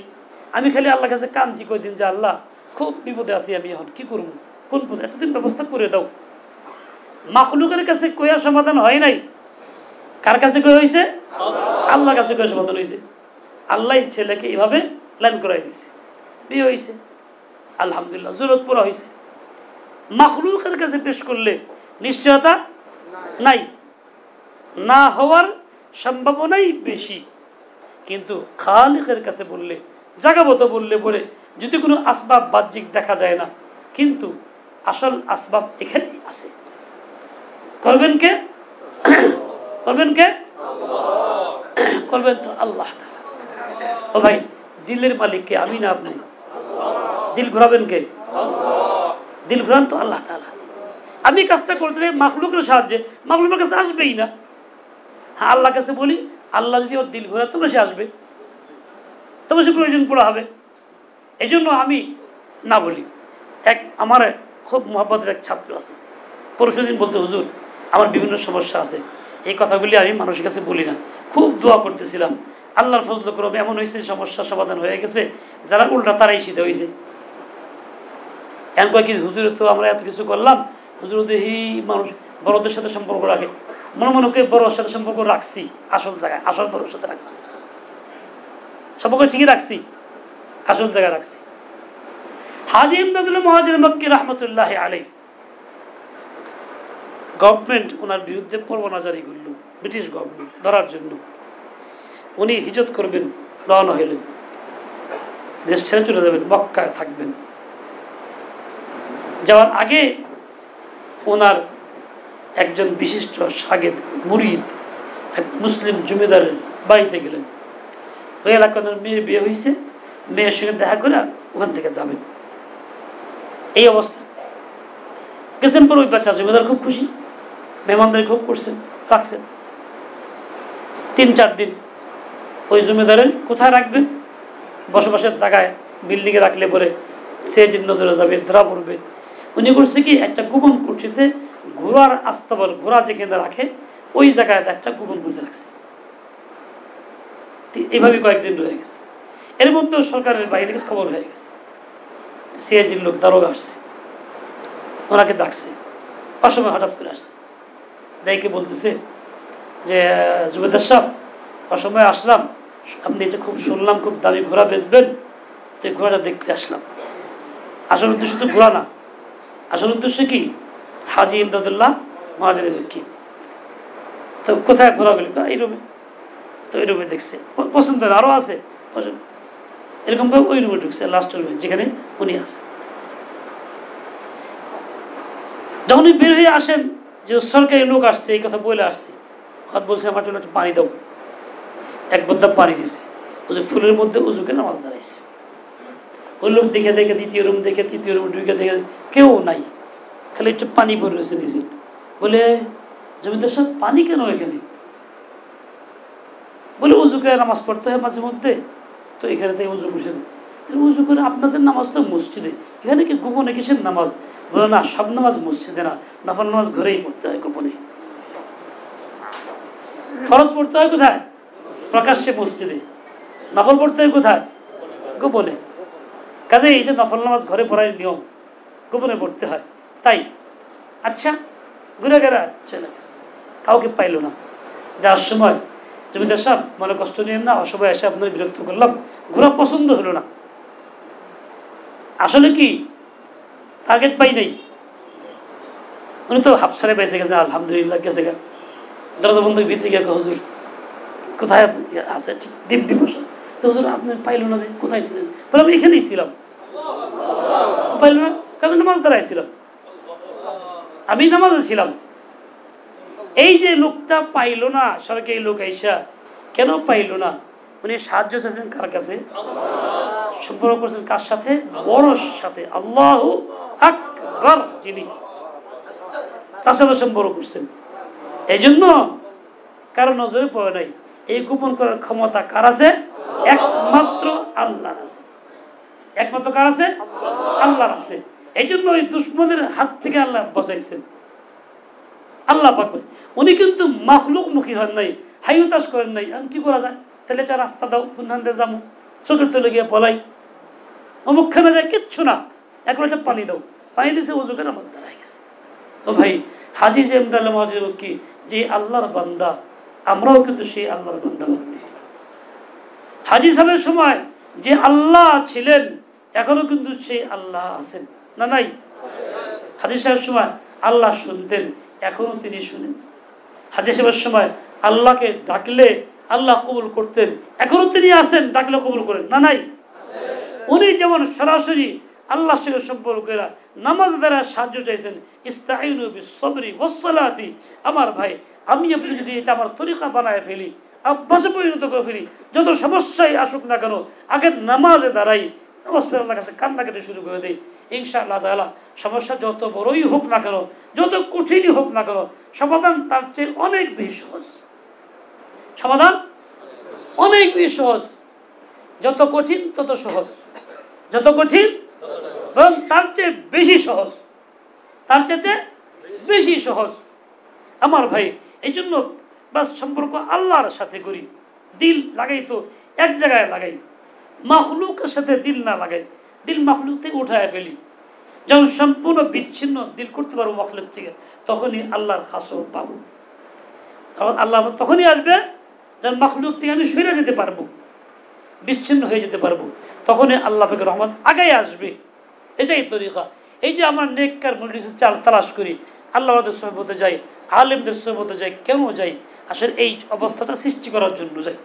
আমি খালি আল্লাহর কাছে কাঁদছি কয়দিন যে আল্লাহ খুব বিপদে আছি, আমি এখন কি করবো, কোন পথে এতদিন ব্যবস্থা করে দাও। মাখলুকের কাছে কইয়া সমাধান হয় নাই, কার কাছে কই হয়েছে? আল্লাহর কাছে কয়ে সমাধান হয়েছে। আল্লাহ ছেলেকে এইভাবে লাইন করাই দিছে, বিয়ে হয়েছে। আলহামদুলিল্লাহ জরুরত পুরা হয়েছে। মাখলুকের কাছে পেশ করলে নিশ্চয়তা নাই, না হওয়ার সম্ভাবনাই বেশি। কিন্তু খালিকের কাছে বললে, জাগাবত বললে পরে যদি কোনো আসবাব বাহ্যিক দেখা যায় না, কিন্তু আসল আসবাব এখানেই আছে। করবেন কে? করবেন কে? করবেন তো আল্লাহ তাআলা। ও ভাই, দিলের মালিক কে? আমি না আপনি? দিল ঘোরাবেন কে? দিল ঘোরান তো আল্লাহ তাআলা। আমি কাজটা করতে মাখলুকের সাহায্যে, মাখলুকের কাছে আসবেই না। হ্যাঁ, আল্লাহর কাছে বলি, আল্লাহ যদি ওর দিল ঘোরা তবে সে আসবে, তবে সে প্রয়োজন পড়া হবে। এই জন্য আমি না বলি। আমার খুব মহব্বতের এক ছাত্র আছে, পরশুদিন বলতে, হুজুর আমার বিভিন্ন সমস্যা আছে, এই কথাগুলি আমি মানুষের কাছে বলি না। খুব দোয়া করতেছিলাম, আল্লাহর ফজল করবে এমন হয়েছে সমস্যার সমাধান হয়ে গেছে, যারা উল্টা তারাই সিধে হয়েছে। এমন কয়েক হুজুর তো আমরা এত কিছু করলাম, হুজুর দেখি মানুষ বড়দের সাথে সম্পর্ক রাখে, মনে মনে করে বড়োর সাথে সম্পর্ক রাখছি, আসল জায়গায় আসল বড়োর সাথে রাখছি, সম্পর্ক ঠিকই রাখছি, আসল জায়গায় রাখছি। হাজী ইমদাদুল্লাহ মুহাজির মক্কি রহমতুল্লাহ আলাইহি গভর্নমেন্ট ওনার বিরুদ্ধে পরোয়ানা জারি করল, ব্রিটিশ গভর্নমেন্ট ধরার জন্য। উনি হিজরত করবেন, রওনা হইলেন, দেশ ছেড়ে চলে যাবেন, মক্কায় থাকবেন। যাওয়ার আগে ওনার একজন বিশিষ্ট শাগিদ মুরিদ এক মুসলিম জমিদারের বাড়িতে গেলেন। ওই এলাকার মেয়ের বিয়ে হয়েছে, মেয়ের সঙ্গে দেখা করে ওখান থেকে যাবেন। এই অবস্থা গেছেন পর ওই বাচ্চা জমিদার খুব খুশি, মেহমানদের খুব করছেন, রাখছেন। 3-4 দিন ওই জমিদারের কোথায় রাখবেন? বসবাসের জায়গায় বিল্ডিংয়ে রাখলে পরে সে দিন নজরে যাবে, ধরা পড়বে। উনি করছে কি, একটা গোপন কুঠিতে ঘোড়ার আস্তাবল, ঘোড়া যেখানে রাখে ওই জায়গায় একটা গোপন কুঠিতে রাখছে। এইভাবে কয়েকদিন রয়ে গেছে। এর মধ্যে সরকারের বাইরে খবর হয়ে গেছে, সিআইডির লোক দারোগা আসছে, ওনাকে ডাকছে। অসময় হঠাৎ করে আসছে, দেখে বলতেছে যে জুবেদার সাহেব, অসময় আসলাম, আপনি এটা খুব শুনলাম খুব দামি ঘোড়া বেচবেন, তো ঘোড়াটা দেখতে আসলাম। আসল উদ্দেশ্য তো ঘোড়া না, আসল উদ্দেশ্য কি? হাজী ইমদাদুল্লাহ মুহাজির মক্কি। তো কোথায় ঘোরাগুলি? এই রুমে। তো এই রুমে দেখছে, পছন্দ হয়, আরও আছে এরকমভাবে ওই রুমে ঢুকছে, লাস্ট রুমে যেখানে উনি আছে। যখন উনি বের হয়ে আসেন, যে সরকারি লোক আসছে এই কথা বলে আসছে, হঠাৎ বলছে আমার জন্য একটু পানি দাও। এক বোতল পানি দিছে, ওই যে ফুলের মধ্যে উজুকে নামাজ দাঁড়াইছে। ওই লোক দেখে দেখে দ্বিতীয় রুম দেখে, তৃতীয় রুম ঢুকে দেখে কেউ নাই, খালি একটু পানি পড়ে রয়েছে নিচে। বলে জমিদার সাহেব পানি কেন এখানে? বলে উজুকে নামাজ পড়তে হয় মাঝে মধ্যে, তো এখানে থেকে উজু বসে উজু করে। আপনাদের নামাজ তো মসজিদে, এখানে কি গোপনে কিসের নামাজ? বলে না, সব নামাজ মসজিদে না, নফল নামাজ ঘরেই পড়তে হয় গোপনে। ফরজ পড়তে হয় কোথায়? প্রকাশ্যে মসজিদে। নফল পড়তে হয় কোথায়? গোপনে। কাজে এইটা নফল নামাজ ঘরে পড়ার নিয়ম, গোপনে পড়তে হয়। তাই আচ্ছা, ঘুরে গেরা চলে, কাউকে পাইল না। যাওয়ার সময় জমিদার সাহেব মনে কষ্ট নিয়েন না, অসবাই এসে আপনার বিরক্ত করলাম, ঘোরা পছন্দ হলো না। আসলে কি টার্গেট পাই নাই, উনি তো হাফসারে বেঁচে গেছেন, আলহামদুলিল্লাহ গেছে গা। দরজা বন্ধু ভিতরে গিয়ে হুজুর কোথায় আছে? ঠিক দিব্যি বসা। তো হুজুর আপনি পাইল না, কোথায় ছিলেন? বলে আমি এখানেই ছিলাম। পাইল না? কারণ নামাজ দাঁড়াইছিলাম, আমি নামাজে ছিলাম। এই যে লোকটা পাইল না, সরকারি লোক আইসা কেন পাইল না? উনি সাহায্য চাইছেন কার কাছে? সম্পর্ক করছেন কার সাথে? বড়র সাথে, আল্লাহু আকবার যিনি, তার সাথে সম্পর্ক করছেন। এই জন্য কারো নজরে পড়ে নাই। এই গোপন করার ক্ষমতা কার আছে? একমাত্র আল্লাহর আছে। একমাত্র কার আছে? আল্লাহর আছে। এই জন্য ওই দুশ্মনের হাত থেকে আল্লাহ বাঁচাইছেন। আল্লাহ পাক উনি কিন্তু মাখলুক মুখী হন নাই, হাইউতাস করেন নাই। আমি কি করা যায়? তাহলে একটা রাস্তা দাও, কোনখান দিয়ে যাবো, চোখের তলে গিয়ে পলাই, অমুকখানে যায়, কিচ্ছু না, এখন একটা পানি দাও, পানি দিয়েছে, ওজুকে নামাজ দাঁড়ায় গেছে। ও ভাই, হাজী ইমদাদুল্লাহ মুহাজির মক্কি যে আল্লাহর বান্দা, আমরাও কিন্তু সেই আল্লাহর বান্দা বান্দি। হাজী সাহেবের সময় যে আল্লাহ ছিলেন, এখনো কিন্তু সেই আল্লাহ আছেন না নাই? হাদিস সাহেবের সময় আল্লাহ শুনতেন, এখনো তিনি শুনেন। হাদিস সাহেবের সময় আল্লাহকে ডাকলে আল্লাহ কবুল করতেন, এখনো তিনি আছেন, ডাকলে কবুল করেন না নাই? উনি যেমন সরাসরি আল্লাহর সঙ্গে সম্পর্ক এরা নামাজ দ্বারা সাহায্য চাইছেন, ইস্তাইনু বিস-সাবরি ওয়াস-সালাতি। আমার ভাই, আমি আপনি যদি এটা আমার তরিকা বানায় ফেলি, অভ্যাসে পরিণত করে ফেলি, যত সমস্যাই আসুক না কেন, আগে নামাজে দাঁড়াই, নামাজ পড়ে আল্লাহর কাছে কান্নাকাটি শুরু করে দেয়, ইনশাআল্লাহ তাআলা সমস্যা যত বড়ই হোক না কেন, যত কঠিনই হোক না কেন, সমাধান তার চেয়ে অনেক বেশি সহজ। সমাধান অনেক বেশি সহজ। যত কঠিন তত সহজ, যত কঠিন বরং তার চেয়ে বেশি সহজ, তার চেয়ে বেশি সহজ। আমার ভাই, এই জন্য বাস সম্পর্ক আল্লাহর সাথে করি, দিল লাগাই তো এক জায়গায় লাগাই, মাখলুকের সাথে দিল না লাগাই, দিল মাখলুক থেকে উঠায় ফেলি। যখন সম্পূর্ণ বিচ্ছিন্ন দিল করতে পারবো মাখলুক থেকে, তখনই আল্লাহর খাসরত পাবো। আল্লাহ তখনই আসবে যখন মাখলুক থেকে আমি সরে যেতে পারবো, বিচ্ছিন্ন হয়ে যেতে পারবো, তখনই আল্লাহ পাকের রহমত আগাই আসবে। এটাই তরিকা। এই যে আমরা নেককার মজলিসে চাল তালাশ করি, আল্লাহদের সোহবতে যাই, আলেমদের সোহবতে যাই, কেন যাই? আসলে এই অবস্থাটা সৃষ্টি করার জন্য যাই,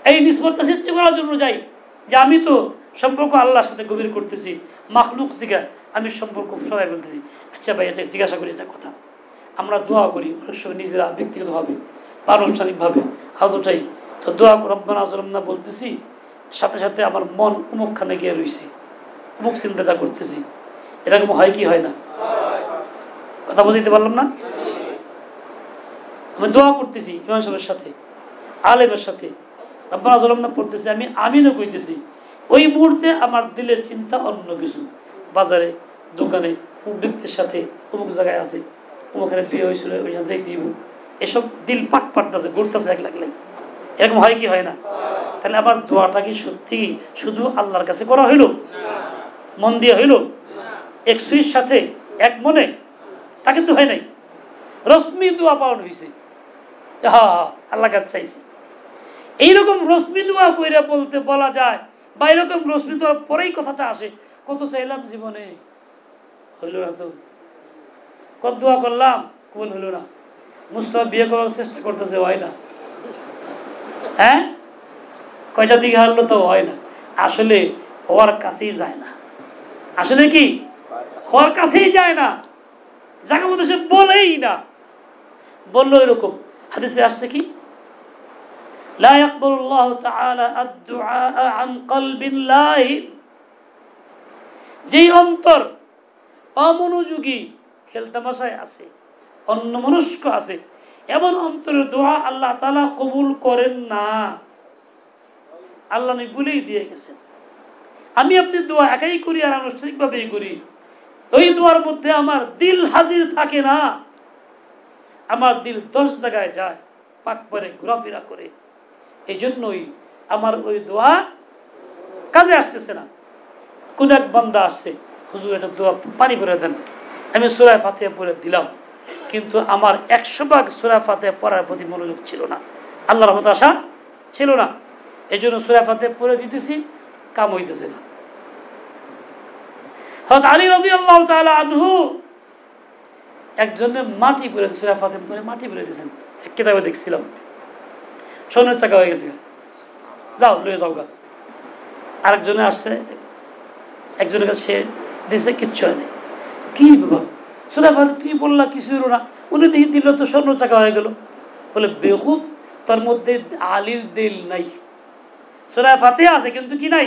এই নিসবতটা সৃষ্টি করার জন্য যাই যে আমি তো সম্পর্ক আল্লাহর সাথে গভীর করতেছি, মাখলুক থেকে আমি সম্পর্ক সরাই ফেলতেছি। আচ্ছা ভাই, এটা জিজ্ঞাসা করি একটা কথা, আমরা দোয়া করি অনেক সময় নিজেরা ব্যক্তিগতভাবে বা আনুষ্ঠানিকভাবে হাতটাই তো দোয়া রব্বানা যালামনা বলতেছি, সাথে সাথে আমার মন অমুকখানে গিয়ে রয়েছে, অমুক চিন্তাটা করতেছি। এরকম হয় কি হয় না? কথা বুঝতে পারলাম না? আমি দোয়া করতেছি ইমাম সাহেবের সাথে, আলেমের সাথে, রব্বানা যালামনা পড়তেছি, আমি আমিনও কইতেছি, ওই মুহূর্তে আমার দিলের চিন্তা অন্য কিছু, বাজারে দোকানে অমুক ব্যক্তির সাথে অমুক জায়গায় আছে, অমুকখানে বিয়ে হয়েছিল, ওইখানে যাইতে দিব, এসব দিল পাক পাটতেছে, ঘুরতেছে এক লাগলাই। এরকম হয় কি হয় না? তাহলে আমার দোয়াটা কি সত্যি শুধু আল্লাহর কাছে করা হইল? মন দিয়ে হইল? এক সুইর সাথে এক মনে? তা কিন্তু হয় নাই। রশ্মি দোয়া পালন হয়েছে, হ্যাঁ আল্লাহ কাছে চাইছি। এইরকম রশ্মি দোয়া কইরা বলা যায়, বা এরকম রশ্মি দোয়ার পরেই কথাটা আসে, কত চাইলাম জীবনে হইল না, তো কত দোয়া করলাম কবুল হইল না। মুস্তাফা বিয়ে করার চেষ্টা করতেছে, হয় না। হ্যাঁ, কয়টা দিকে হারলো তো হয় না। আসলে হওয়ার কাছেই যায় না, আসলে কি হওয়ার কাছেই যায় না, যাকে মধ্যে সে বলেই না। বললো এরকম হাদিসে আসছে কি, লা ইয়াকবালুল্লাহু তাআলা আদ-দুআ আন কলবিন লাহিন, যেই অন্তর অমনোযোগী, খেলতামাশায় আছে, অন্যমনস্ক আছে, এমন অন্তরের দোয়া আল্লাহ তাআলা কবুল করেন না। আল্লাহ নবী বলেই দিয়ে গেছেন, আমি আপনি দোয়া একাই করি আর আনুষ্ঠানিকভাবেই করি, ওই দোয়ার মধ্যে আমার দিল হাজির থাকে না, আমার দিল 10 জায়গায় যায়, পাক পরে ঘোরাফেরা করে। এই জন্যই আমার ওই দোয়া কাজে আসতেছে না। কোন এক বান্দা আসছে, হুজুর এটা দোয়া পানি ভরে দেন, আমি সূরা ফাতিহা পড়ে দিলাম, কিন্তু আমার 100 ভাগ সূরা ফাতিহা পড়ার প্রতি মনোযোগ ছিল না, আল্লাহর রহমত আশা ছিল না। এই জন্য সূরা ফাতিহা পড়ে দিতেছি, কাম হইতেছে না। হযরত আলী রাদিয়াল্লাহু তাআলা আনহু একজনের মাটি পড়ে, সূরা ফাতিহা পড়ে মাটি পড়ে দিয়েছেন, এক কিতাবে দেখছিলাম, সোনার চাকা হয়ে গেছে, যাও লয়ে যাও গা। আরেকজনে আসছে, একজনের কাছে সে দিছে, কিচ্ছু হয়নি। কি বাবা সূরা ফাতিহা তুই বললা কিছু হলো না, উনি দিয়ে দিল তো স্বর্ণ চাকা হয়ে গেল। বলে বেকুফ, তার মধ্যে আলীর দিল নাই। সূরা ফাতিহা আছে কিন্তু কি নাই?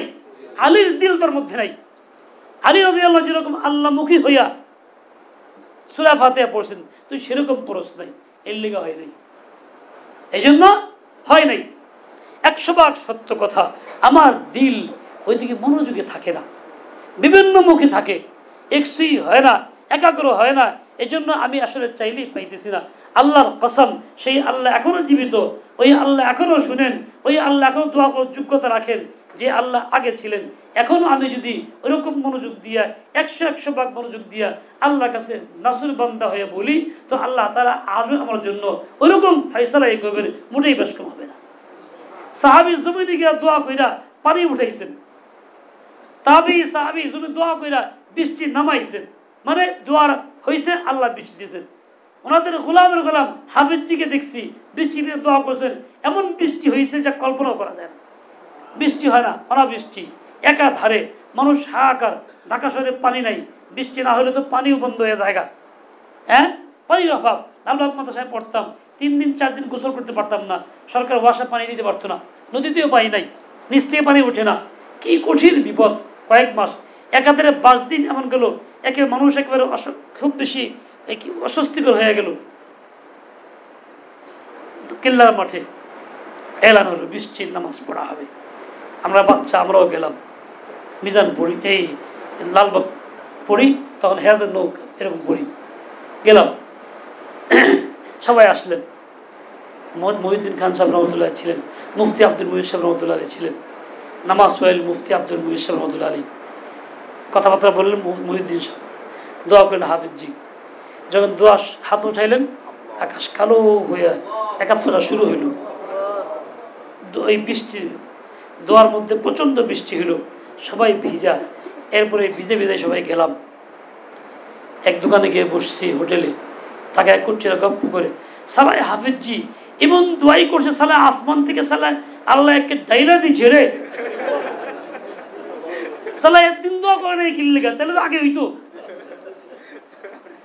আলীর দিল তোর মধ্যে নাই। আলী রাদিয়াল্লাহু যেরকম আল্লাহমুখী হইয়া সূরা ফাতিহা পড়ছেন, তুই সেরকম পড়ছ নাই, এর লিগা হয় নাই, এই জন্য হয় নাই। 100 ভাগ সত্য কথা, আমার দিল ওইদিকে মনোযোগী থাকে না, বিভিন্ন মুখী থাকে, একসুই হয় না, একাগ্র হয় না। এই জন্য আমি আসলে চাইলেই পাইতেছি না। আল্লাহর কসম, সেই আল্লাহ এখনো জীবিত, ওই আল্লাহ এখনো শুনেন, ওই আল্লাহ এখনো দোয়া করার যোগ্যতা রাখেন, যে আল্লাহ আগে ছিলেন। এখনো আমি যদি ওইরকম মনোযোগ দিয়া 100 ভাগ মনোযোগ দিয়া আল্লাহর কাছে নাসুর বান্দা হয়ে বলি, তো আল্লাহ তাআলা আজও আমার জন্য ওইরকম ফয়সালাই করবেন, মোটেই বেশ কম হবে না। সাহাবী জমিনে গিয়া দোয়া কইরা পানি উঠাইছেন, তাবি সাহাবি জমি দোয়া কইরা বৃষ্টি নামাইছেন, মানে দোয়ার হয়েছে, আল্লাহ বৃষ্টি দিয়েছেন। ওনাদের গোলামের গোলাম হাফিজজিকে দেখছি বৃষ্টি নিয়ে দোয়া করছেন, এমন বৃষ্টি হয়েছে যা কল্পনাও করা যায় না। বৃষ্টি হয় না, অনাবৃষ্টি একাধারে, মানুষ হাহাকার। ঢাকা শহরে পানি নাই, বৃষ্টি না হলে তো পানিও বন্ধ হয়ে জায়গা। হ্যাঁ, পানির অভাব। আমরা মাদ্রাসায় পড়তাম, 3 দিন 4 দিন গোসল করতে পারতাম না, সরকার ওয়াসা পানি দিতে পারতো না, নদীতেও পানি নাই, নিচ থেকে পানি ওঠে না। কি কঠিন বিপদ, কয়েক মাস একাধারে 5 দিন এমন গেল, একে মানুষ একেবারে খুব বেশি অস্বস্তিকর হয়ে গেল। কেল্লার মাঠে এলান হলো বৃষ্টির নামাজ পড়া হবে। আমরা বাচ্চা, আমরাও গেলাম, মিজান পড়ি, এই লালবাগ পড়ি, তখন হেরাদের নৌক এরকম পড়ি, গেলাম। সবাই আসলেন, মহিউদ্দিন খান সাহেব রহমতুল্লাহ ছিলেন, মুফতি আব্দুল মুহিত সাহেব রহমতুল্লাহ আলী ছিলেন, নামাজ পড়লেন মুফতি আব্দুল মুহিত সাহেব রহমতুল্লাহ আলী, কথাবার্তা বললেন মহিউদ্দিন সাহেব, দোয়া করলেন হাফিজজি। যখন দোয়া হাত উঠাইলেন, আকাশ কালো হয়ে একাত্তরা শুরু হইল। এই বৃষ্টির দোয়ার মধ্যে প্রচণ্ড বৃষ্টি হইল, সবাই ভিজা। এরপরে ভিজে ভিজে সবাই গেলাম, এক দোকানে গিয়ে বসছি হোটেলে, তাকে এক করছিল গপ্প করে, সালায় হাফিজজি এমন দোয়াই করছে, সালায় আসমান থেকে সালায় আল্লাহ একে ডাইলা দিচ্ছে রে, সালায় একদিন দোয়া করে নাই কিনলে গা, তাহলে তো আগে হইতো।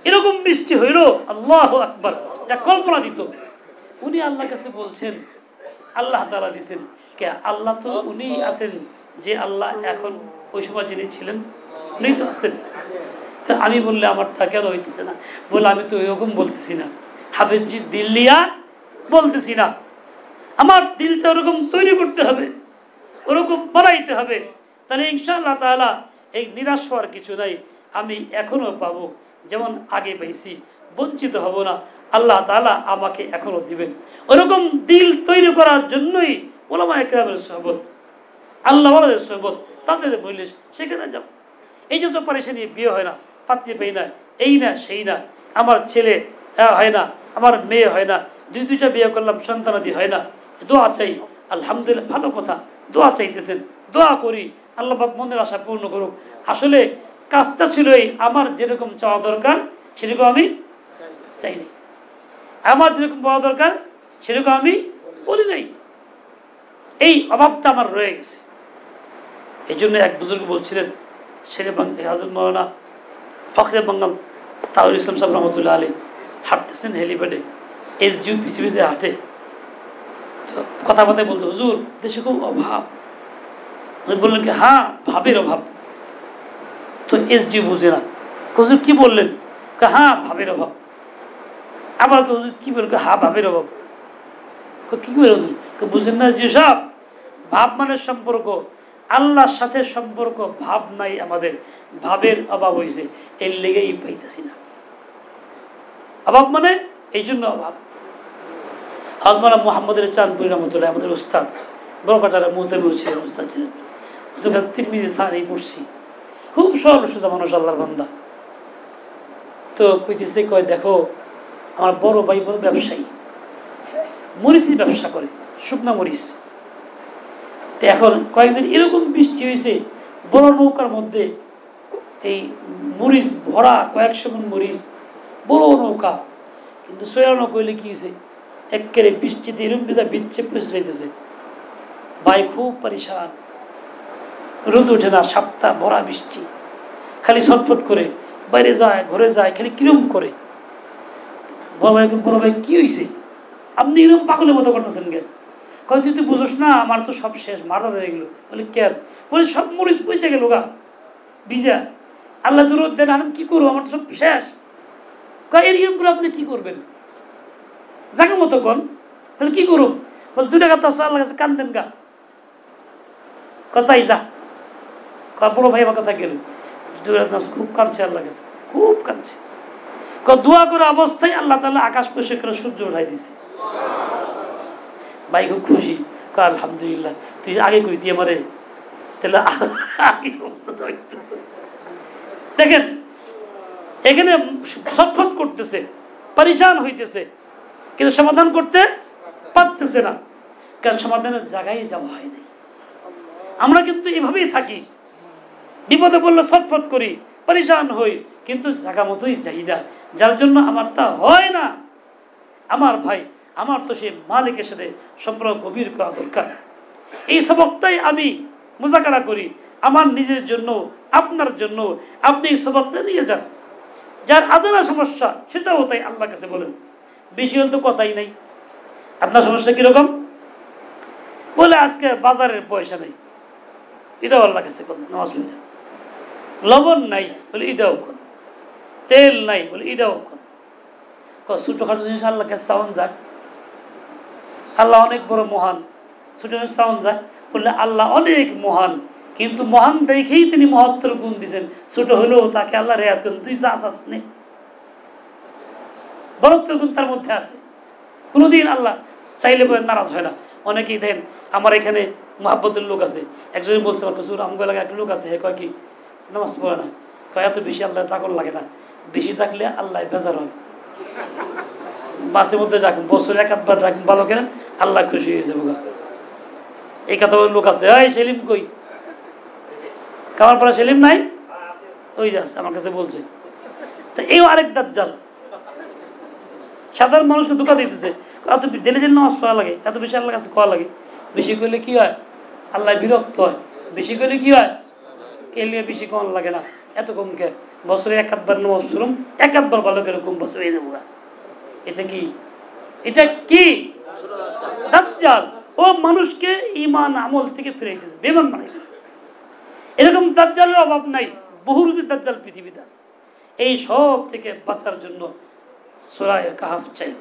এরকম বৃষ্টি হইল, আল্লাহ আকবার, যা কল্পনা দিত। উনি আল্লাহর কাছে বলছেন, আল্লাহ তাআলা দিছেন কে? আল্লাহ তো উনি আছেন যে আল্লাহ এখন ওই সময় যিনি ছিলেন উনি তো আছেন। তা আমি বললে আমারটা কেন হইতেছে না? বলে আমি তো ওইরকম বলতেছি না, হাফিজজি দিল্লিয়া বলতেছি না, আমার দিলটা ওরকম তৈরি করতে হবে, ওরকম বানাইতে হবে, তাহলে ইনশাআল্লাহ তাআলা এই নিরাশ হওয়ার কিছু নাই। আমি এখনও পাবো, যেমন আগে পেয়েছি, বঞ্চিত হব না। আল্লাহ তাআলা আমাকে এখনও দিবেন। ওরকম দিল তৈরি করার জন্যই ওলামায়ে কেরামের সোহবত, আল্লাহ ওয়ালাদের সোহবত, তাদের মজলিস, সেখানে যাও। এই যে পারেশানি, বিয়ে হয় না, পাত্রী পাই না, এই না সেই না, আমার ছেলে হয় না, আমার মেয়ে হয় না, দুইটা বিয়ে করলাম, সন্তানাদি হয় না, দোয়া চাই। আলহামদুলিল্লাহ, ভালো কথা, দোয়া চাইতেছেন, দোয়া করি, আল্লাহ পাক মনের আশা পূর্ণ করুক। আসলে কাজটা ছিল এই, আমার যেরকম চাওয়া দরকার সেরকম আমি চাইনি, আমার যেরকম পাওয়া দরকার সেরকম আমি বলি নাই, এই অভাবটা আমার রয়ে গেছে। এই জন্য এক বুজুর্গ বলছিলেন, শেরে হযরত মাওলানা ফখরে বাঙ্গাল তাউল ইসলাম সাহেব রহমতুল্লাহ আলী হাঁটতেছেন হেলিপ্যাডে, SGU পিছিয়ে পিছিয়ে হাঁটে, তো কথাবার্তায় বলতো, হুজুর দেশে খুব অভাব। উনি বললেন কি, হ্যাঁ ভাবের অভাব। তো SGU বুঝে না, হুজুর কি বললেন? হ্যাঁ ভাবের অভাব। আবার হুজুর কি বলল? হ্যাঁ ভাবের অভাব। কি করে হুজুর? বুঝেন না যেসব ভাব মানে সম্পর্ক, আল্লাহর সাথে সম্পর্ক, ভাব নাই আমাদের, ভাবের অভাব হয়েছে, এর লেগেই পাইতেছি না। অভাব মানে এই জন্য অভাব। হযরত মুহাম্মদের চাঁদপুরি রহমতুল্লাহ, আমাদের উস্তাদ, বড়কাটারা মুহতামিও ছিলেন, উস্তাদ ছিলেন, ওদের কাছে তিরমিজি সাহারি পড়ছি, খুব সরল সোজা মানুষ, আল্লাহর বান্দা। তো কইতেছে, কয় দেখো আমার বড় ভাই বড় ব্যবসায়ী, মরিচের ব্যবসা করে, শুকনা মরিচ। তো এখন কয়েকদিন এরকম বৃষ্টি হয়েছে, বড় নৌকার মধ্যে এই মরিচ ভরা, কয়েকশো মণ মরিচ, বড় নৌকা, কিন্তু সোয়া নৌকা হইলে কি হয়েছে, একেবারে বৃষ্টিতে এরকম ভিজা ভিজছে পৌঁছে যাইতেছে। ভাই খুব পরিশান, রোদ ওঠে না, সপ্তাহ ভরা বৃষ্টি, খালি ছটফট করে, বাইরে যায় ঘরে যায়, খালি কিরম করে। বড় ভাই কি হয়েছে, আপনি এরকম পাগলের মতো করতেছেন কেন? কয় তুই বুঝোস না, আমার তো সব শেষ, মারা হয়ে গেল। বলে কেন? বলে সব মরিচ পয়সা গেল গা ভিজা, আল্লাহ তো রোদ দেন, আমি কি করবো, আমার তো সব শেষ। কয় এরকমগুলো আপনি কি করবেন, জায়গা মতো কন। বলে কি করুন? বলে 2 টাকা 10 আল্লাহ কাছে কান্দেন গা, কথাই যা। বড় ভাই আমার কথা গেল, 2 টাকা খুব কাঁদছে আল্লাহ কাছে, খুব কাঁদছে। দোয়া করা অবস্থায় আল্লাহ তাআলা আকাশ পরিষ্কার করে সূর্য উঠাই দিছে। ভাই খুব খুশি, আলহামদুলিল্লাহ, তুই আগে কই তুই আমারে, তাহলে আগে অবস্থাটা হইতো। দেখেন এখানে ছটফট করতেছে, পরিশান হইতেছে, কিন্তু সমাধান করতে পারতেছে না, কারণ সমাধানের জায়গায় যাওয়া হয় নাই। আমরা কিন্তু এভাবেই থাকি, বিপদে পড়লে ছটফট করি, পরেশান হই, কিন্তু জায়গা মতোই যাই না, যার জন্য আমার তা হয় না। আমার ভাই, আমার তো সেই মালিকের সাথে সম্পর্ক গভীর করা দরকার। এই সবকটাই আমি মুজাকারা করি আমার নিজের জন্য, আপনার জন্য। আপনি এই সবকটা নিয়ে যান। যার আদানা সমস্যা সেটাও তাই আল্লাহর কাছে বলেন। বেশি হলে তো কথাই নাই। আপনার সমস্যা কিরকম? বলে আজকে বাজারের পয়সা নেই, এটাও আল্লাহর কাছে করেন, নামাজ পড়ে। লবণ নাই বলে এটাও করেন, তেল নাই বলে এটাও করেন। ছোটখাটো জিনিস আল্লাহর কাছে চাওয়ান যায়? আল্লাহ অনেক বড় মহান, ছোট জিনিস চাওয়ান যায়? বললে আল্লাহ অনেক মহান, কিন্তু মহান দেখেই তিনি মহত্তর গুণ দিয়েছেন। ছোট হলেও তাকে আল্লাহ রেয়াত করেন, তুই যা চাস নে, বড়ত্বের গুণ তার মধ্যে আছে। কোনোদিন আল্লাহ চাইলে বলে নারাজ হয় না। অনেকেই দেন, আমার এখানে মহাব্বতের লোক আছে, একজনই বলছে আমার কাছে, আমগো এলাকায় একটা লোক আছে, হে কয় কি নামাজ পড়ে না, কয় এত বেশি আল্লাহ তাকল লাগে না, বেশি থাকলে আল্লাহ বেজার হয়। মাঝে মধ্যে ডাকুন, বছরে এক আধবার ডাকুন, ভালো কেনা আল্লাহ খুশি হয়েছে বোকা। এই কথা লোক আছে, এই সেলিম কই, কামারপাড়া সেলিম নাই, ওই যাচ্ছে আমার কাছে বলছে। তো এই আরেক দাজ্জাল, সাধারণ মানুষকে ধোঁকা দিতেছে। এত জেলে জেলে নামাজ পড়া লাগে, এত বেশি আল্লাহর কাছে খাওয়া লাগে। বেশি করলে কি হয়? আল্লাহ বিরক্ত হয়। বেশি করলে কি হয়? এলিয়ে বেশি কম লাগে না, এত কম কে? বছরে এক আধবার নামাজ শুরুম, এক আধবার ভালো করে কম বছর হয়ে যাবো। এটা কি? এটা কি? দাজ্জাল। ও মানুষকে ঈমান আমল থেকে ফিরাইতেছে, বেঈমান বানাইতেছে। এরকম দাজ্জালের অভাব নাই, বহুরূপী দাজ্জাল পৃথিবীতে আছে। এই সব থেকে বাঁচার জন্য সূরা কাহফ চাই,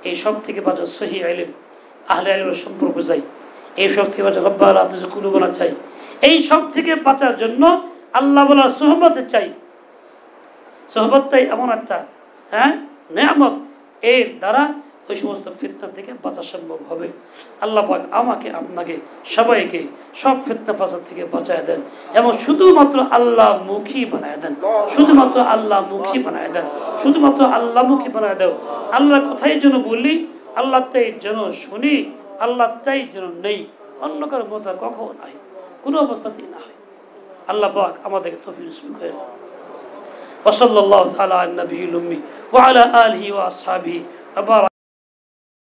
এই সব থেকে বাঁচার সহিহ ইলম, আহলে ইলমের সম্পর্ক চাই, এই সব থেকে বাঁচার রব্বানা আতিজা কুলুবানা চাই, এই সব থেকে বাঁচার জন্য আল্লাহ বলার সোহবত চাই। সোহবতটাই এমন একটা নেয়ামত, এর দ্বারা ওই সমস্ত ফিতনা থেকে বাঁচা সম্ভব হবে। আল্লাহ পাক আমাকে আপনাকে সবাইকে সব ফিতনা ফাসাদ থেকে বাঁচায় দেন এবং শুধুমাত্র আল্লাহ মুখী বানায় দেন, শুধুমাত্র আল্লাহ মুখী বানায় দেন, শুধুমাত্র আল্লাহ মুখী বানায় দেও। আল্লাহ কথাই যেন বলি, আল্লাহ তাই যেন শুনি, আল্লাহ তাই যেন নেই, অন্য কারো মতো কখনো নাই, কোনো অবস্থাতেই না হয়। আল্লাহ পাক আমাদেরকে তৌফিক নসিব করেন। ওয়া সাল্লাল্লাহু তাআলা আলা নবিয়্যিল উম্মি ওয়া আলা আলিহি ওয়া আসহাবিহি ওয়া